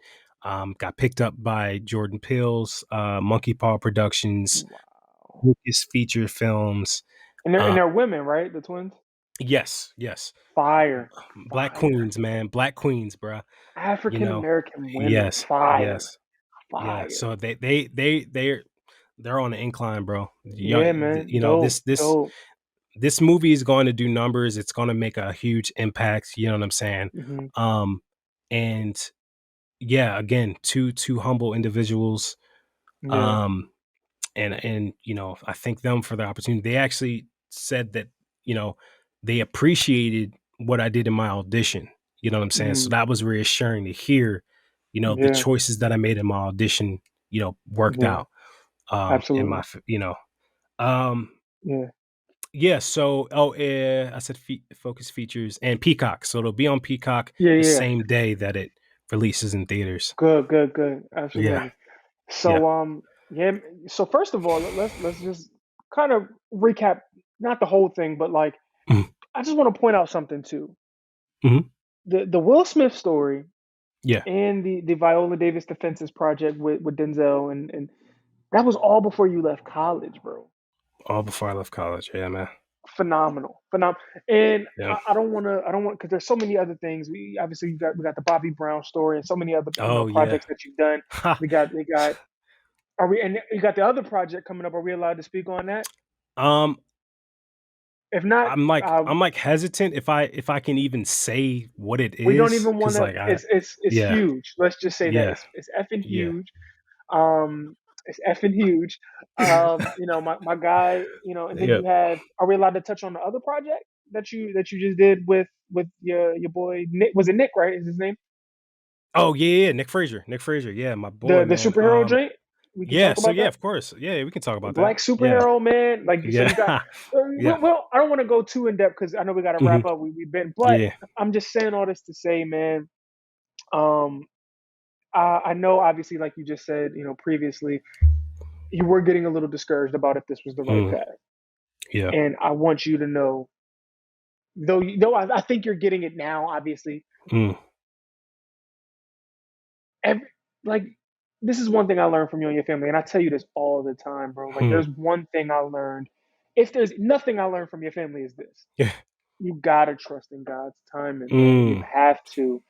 got picked up by Jordan Peele's Monkey Paw Productions, Wow. Lucas Feature Films. And Uh, they're women, right? The twins? yes, yes, Fire. Black Fire. Queens, man, Black Queens, bruh. You African know, American women. yes, Fire. yes, yeah. Fire. So they're on the incline, bro. Yeah, man. Dope. Dope. This movie is going to do numbers. It's going to make a huge impact. You know what I'm saying? Hmm. Um, and yeah, again, two humble individuals. Yeah. Um, and I thank them for the opportunity. They actually said that you know they appreciated what I did in my audition. You know what I'm saying? So Hmm. that was reassuring to hear. The Yeah. choices that I made in my audition, worked Yeah. out. In my, Absolutely. um, Yeah. yeah. So, I said Focus Features and Peacock. So it'll be on Peacock Yeah. the Yeah. same day that it releases in theaters. Good. Good. Good. Yeah. Absolutely. Yeah. So yeah. So first of all, let's just kind of recap, not the whole thing, but like Mhm. I just want to point out something too. Mhm. The Will Smith story Yeah. and the Viola Davis Defenses project with Denzel, and that was all before you left college, bro. All before I left college. Yeah, man. Phenomenal, phenomenal. And Yeah. I don't want, because there's so many other things. We obviously we got the Bobby Brown story and so many other Oh yeah. projects that you've done. Ha. We got are we and you got the other project coming up. Are we allowed to speak on that? Um, If not, I'm like hesitant if I can even say what it we don't is, even want because to. like I It's yeah huge. Let's just say that yeah it's effing yeah huge. Um, It's effing huge. My guy, and then Yeah. you have. Are we allowed to touch on the other project that you just did with your boy Nick? Was it Nick? Right? Is his name Oh, yeah, yeah, Nick Frazier. Nick Frazier, yeah, my boy, the man. superhero joint? We can Yeah, talk so about yeah, that. of course. Yeah, we can talk The about that. black Yeah. superhero man. Like so, Yeah. you got. Yeah. Well, I don't want to go too in depth because I know we got to Mhm. wrap up. We've been, but Yeah. I'm just saying all this to say, man. Um, I know, obviously, like you just said, previously, you were getting a little discouraged about if this was the right Mm, path. yeah. And I want you to know, though I think you're getting it now, obviously, Mm, every, like, this is one thing I learned from you and your family. And I tell you this all the time, bro. Like, mm, there's one thing I learned. If there's nothing I learned from your family, is this: yeah. you gotta trust in God's timing, man. You Mm, have to.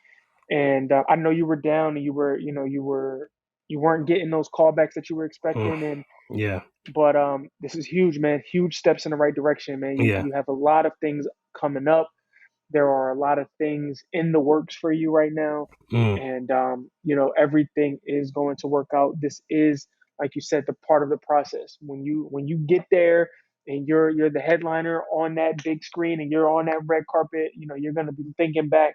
And I know you were down, and you weren't getting those callbacks that you were mm, expecting, and yeah. but this is huge, man. Huge steps in the right direction, man. You Yeah. you have a lot of things coming up. There are a lot of things in the works for you right now, Mm, and everything is going to work out. This is, like you said, the part of the process. When you get there and you're the headliner on that big screen and you're on that red carpet, you're gonna be thinking back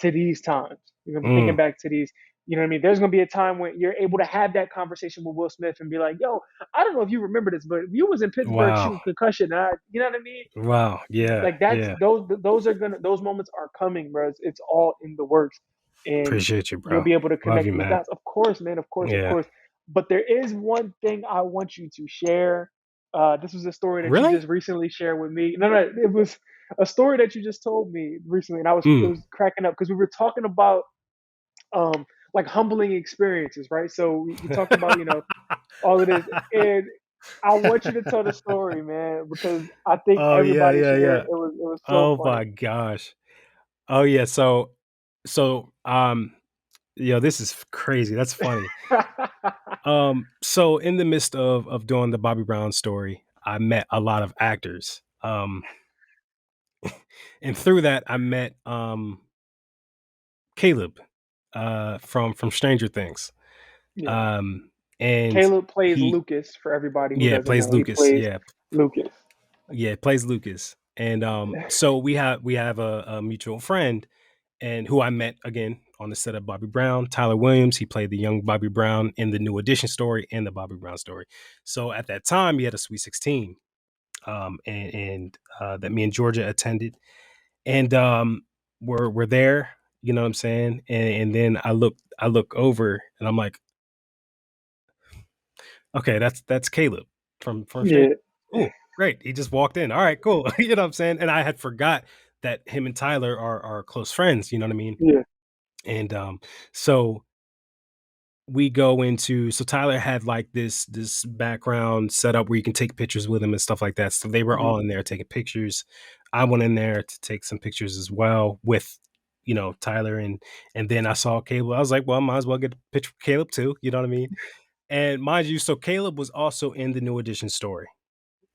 to these times. You're gonna be thinking mm, back to these. You know what I mean? There's gonna be a time when you're able to have that conversation with Will Smith and be like, "Yo, I don't know if you remember this, but you was in Pittsburgh wow. shooting concussion." You know what I mean? Wow. Yeah. Like that's Yeah. those moments are coming, bro. It's all in the works, and Appreciate you, you'll bro. be able to Love connect you, these man. dots. Of course, man. Of course, of Yeah. course. But there is one thing I want you to share. This was a story that you Really? just recently shared with me. No, it was a story that you just told me recently, and it Mm. was cracking up because we were talking about like humbling experiences, right? So we talked about all of this, and I want you to tell the story, man, because I think Oh, yeah, everybody yeah, should hear it. yeah. It was so Oh funny. my gosh. Oh, yeah, so, this is crazy, that's funny. So in the midst of doing the Bobby Brown story, I met a lot of actors, and through that, I met, Caleb, from Stranger Things, Yeah, um, and Caleb plays he Lucas. For everybody who yeah, doesn't plays know, he Lucas, plays yeah. Lucas. Yeah, plays Lucas. And so we have a mutual friend and who I met again on the set of Bobby Brown, Tyler Williams. He played the young Bobby Brown in the New Edition story and the Bobby Brown story. So at that time, he had a Sweet 16, and that me and Georgia attended, and we're there. You know what I'm saying? And then I look over and I'm like, okay, that's Caleb from Stranger. Yeah, Cool, great. He just walked in. All right, cool. You know what I'm saying? And I had forgot that him and Tyler are close friends. You know what I mean? yeah, And so we go into so Tyler had like this background set up where you can take pictures with him and stuff like that. So they were hmm all in there taking pictures. I went in there to take some pictures as well with Tyler and then I saw Caleb. I was like, well, I might as well get a picture of Caleb too. You know what I mean? And mind you, so Caleb was also in the New Edition story.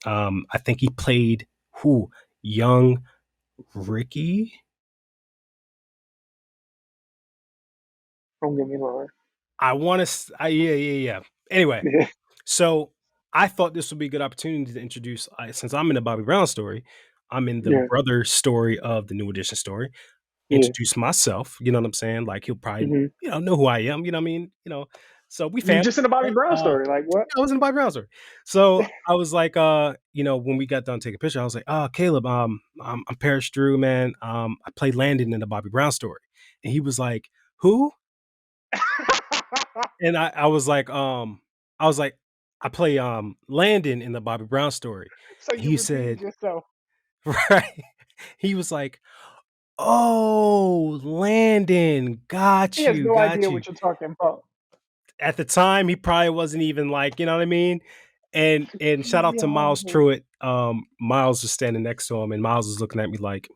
I think he played who? Young Ricky? don't get me wrong. I want to. Yeah, yeah, yeah. Anyway, Yeah, so I thought this would be a good opportunity to introduce. Since I'm in the Bobby Brown story, I'm in the yeah, brother story of the New Edition story. yeah. Introduce myself. You know what I'm saying? Like he'll probably hmm know who I am. You know what I mean? So we You family, just in the Bobby right? Brown story, like what? I was in the Bobby Brown story. So I was like, when we got done taking a picture, I was like, oh, Caleb, I'm Perris Drew, man. I played Landon in the Bobby Brown story. And he was like, who? And I was like, I play Landon in the Bobby Brown story. So And you he repeated said, yourself. right. He was like, oh, Landon, He got has you, no got idea you. what you're talking about. At the time, he probably wasn't even like, you know what I mean? And shout out to Miles Yo, Truitt. Miles was standing next to him, and Miles was looking at me like,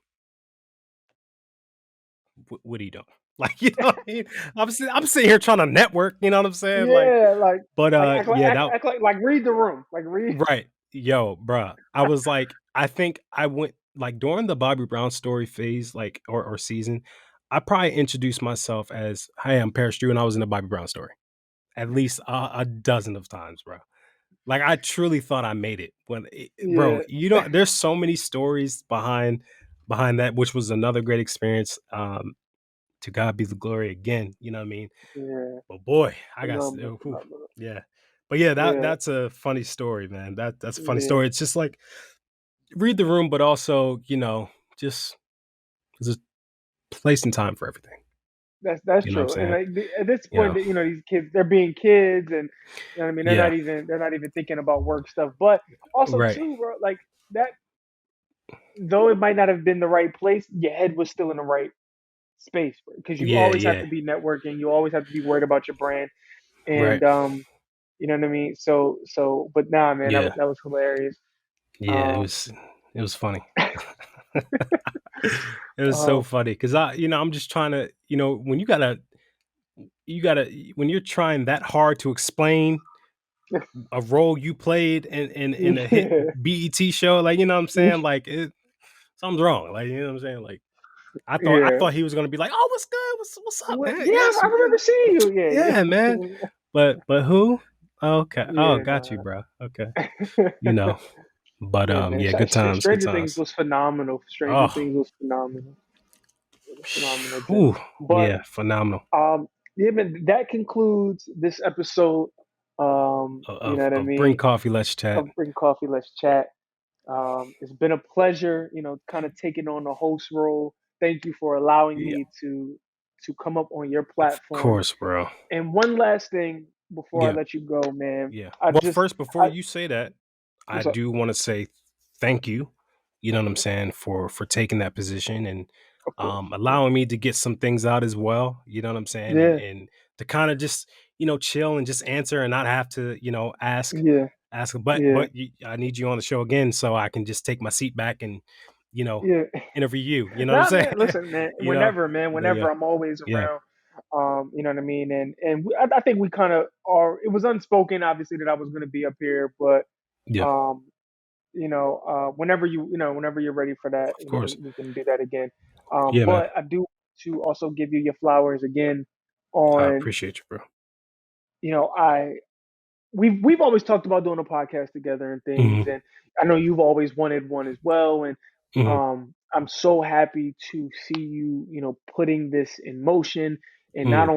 what are you doing? Like, you know what I mean? I'm sitting here trying to network, you know what I'm saying? Like, yeah, like but act like yeah, act, that act like read the room, like read. right. Yo, bruh. I was like, I think I went like during the Bobby Brown story phase, like or season, I probably introduced myself as, hey, I'm Paris Drew, and I was in the Bobby Brown story. at least a dozen of times, bro. Like I truly thought I made it bro. Yeah, There's so many stories behind that, which was another great experience. To God be the glory again. You know what I mean? yeah, But boy, I got phenomenal, whew, phenomenal. yeah. But yeah, Yeah, that's a funny story, man. That's a funny yeah. story. It's just like read the room, but also just there's a place and time for everything. That's You know what I'm true. And saying? like at this You point, know, that these kids, they're being kids, and you know what I mean. yeah, They're not even thinking about work stuff. But also right. too, bro, like that. Though it might not have been the right place, your head was still in the right space because you Yeah, always have yeah, to be networking. You always have to be worried about your brand, right. and you know what I mean. But nah, man, Yeah, that was hilarious. yeah. Um, It was funny. It was so um, funny because I'm just trying to, when you gotta when you're trying that hard to explain a role you played in a hit yeah, BET show, like you know what I'm yeah, saying, like something's wrong, like you know what I'm saying, like I yeah. thought he was gonna be like, oh, what's good, what's up, What? man? Yeah, Yes, I remember man, seeing you. yeah, Yeah, man. yeah, But who? Okay, oh, yeah. got you, Nah. bro. Okay, you know, but Yeah, man. yeah, good times, good Stranger Things times. was phenomenal. Stranger Oh, Things was phenomenal. It was phenomenal, Jay. whew, But yeah, phenomenal. yeah, man. That concludes this episode. You know what I Of Bring mean? Coffee, Let's Chat. Of Bring Coffee, Let's Chat. It's been a pleasure, kind of taking on the host role. Thank you for allowing Yeah, me to come up on your of platform. course, bro. And one last thing before I Yeah. let you go, man. Yeah. Well, first, before I you say that, I what's up? do want to say thank you. You know what I'm saying, for taking that position and Of course, of course. allowing me to get some things out as well. You know what I'm saying, and Yeah, and to kind of just chill and just answer and not have to yeah, ask. yeah, I need you on the show again so I can just take my seat back and you know yeah. interview you. You know what I'm Nah, saying? man. Listen, man. you know. But Whenever yeah, I'm always yeah, around. You know what I mean. I think we kind of are. It was unspoken, obviously, that I was going to be up here, but yeah. um, whenever you're ready for that, Of course. we can do that again. Yeah, man. But I do to also give you your flowers again I on, appreciate you, bro. I we've always talked about doing a podcast together and things, Hmm. and I know you've always wanted one as well, and Hmm. I'm so happy to see you, putting this in motion, and Hmm. not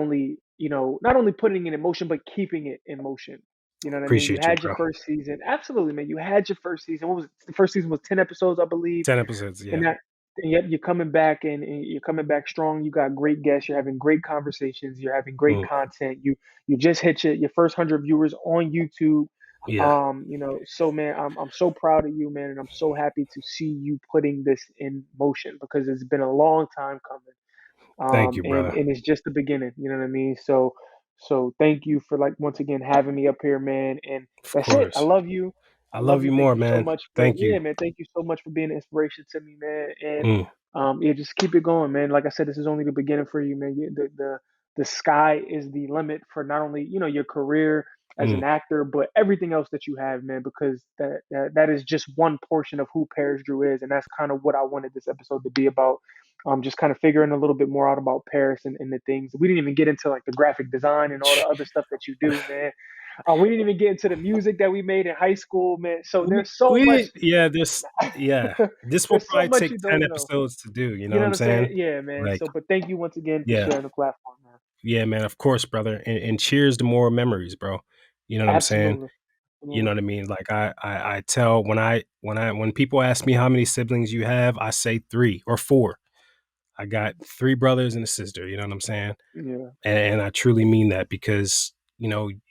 only putting it in motion, but keeping it in motion. You know what I mean? You Appreciate you, had your bro. first season, absolutely, man. You had your first season. What was it? The first season was 10 episodes, I believe, 10 episodes, yeah. and that. And yet you're coming back, and you're coming back strong. You got great guests. You're having great conversations. You're having great Mm, content. You just hit your first 100 viewers on YouTube. yeah. So man, I'm so proud of you, man, and I'm so happy to see you putting this in motion because it's been a long time coming. Thank you, And brother. and it's just the beginning. You know what I mean? So thank you for like once again having me up here, man. And Of that's it. I course. love you. I I love love you. you Thank more, you so man. much for Thank you. yeah, man. Thank you so much for being an inspiration to me, man. And Mm, yeah, just keep it going, man. Like I said, this is only the beginning for you, man. The sky is the limit for not only your career as mm, an actor, but everything else that you have, man. Because that is just one portion of who Paris Drew is, and that's kind of what I wanted this episode to be about. Just kind of figuring a little bit more out about Paris and the things. We didn't even get into like the graphic design and all the other stuff that you do, man. We didn't even get into the music that we made in high school, man. So there's so much. yeah, this will There's so probably much take you 10 don't know. episodes to do, you know You what know I'm what I'm saying? saying? Yeah, man. Like, So, but thank you once again for yeah. sharing the platform, man. Yeah, man, of course, brother. And cheers to more memories, bro. You know what I'm saying? Absolutely. You know Absolutely. what I mean? Like I tell when people ask me how many siblings you have, I say 3 or 4. I got 3 brothers and a sister, you know what I'm saying? Yeah. And I truly mean that because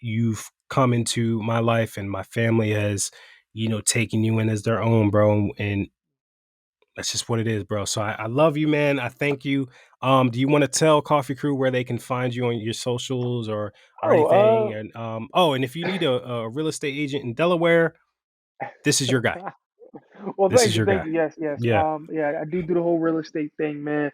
you've come into my life and my family has taken you in as their own, bro, and that's just what it is, bro. So I love you, man. I thank you. Do you want to tell Coffee Crew where they can find you on your socials or anything? Oh, And and if you need a real estate agent in Delaware, this is your guy. well, This is your thank guy. you. Yes, yes. Yeah. Yeah, I do the whole real estate thing, man.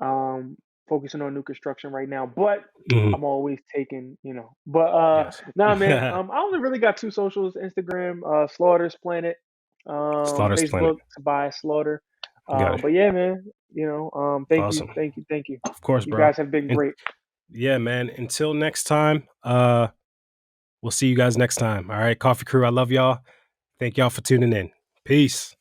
Um, Focusing on new construction right now, but Mhm. I'm always taking, But Yes. nah, man. I only really got two socials: Instagram, Slaughter's Planet, Slaughter's Planet. Facebook, Tobias Slaughter. Got it. But yeah, man. Awesome. Thank you. Of course, You bro. guys have been And great. yeah, man. Until next time. We'll see you guys next time. All right, Coffee Crew, I love y'all. Thank y'all for tuning in. Peace.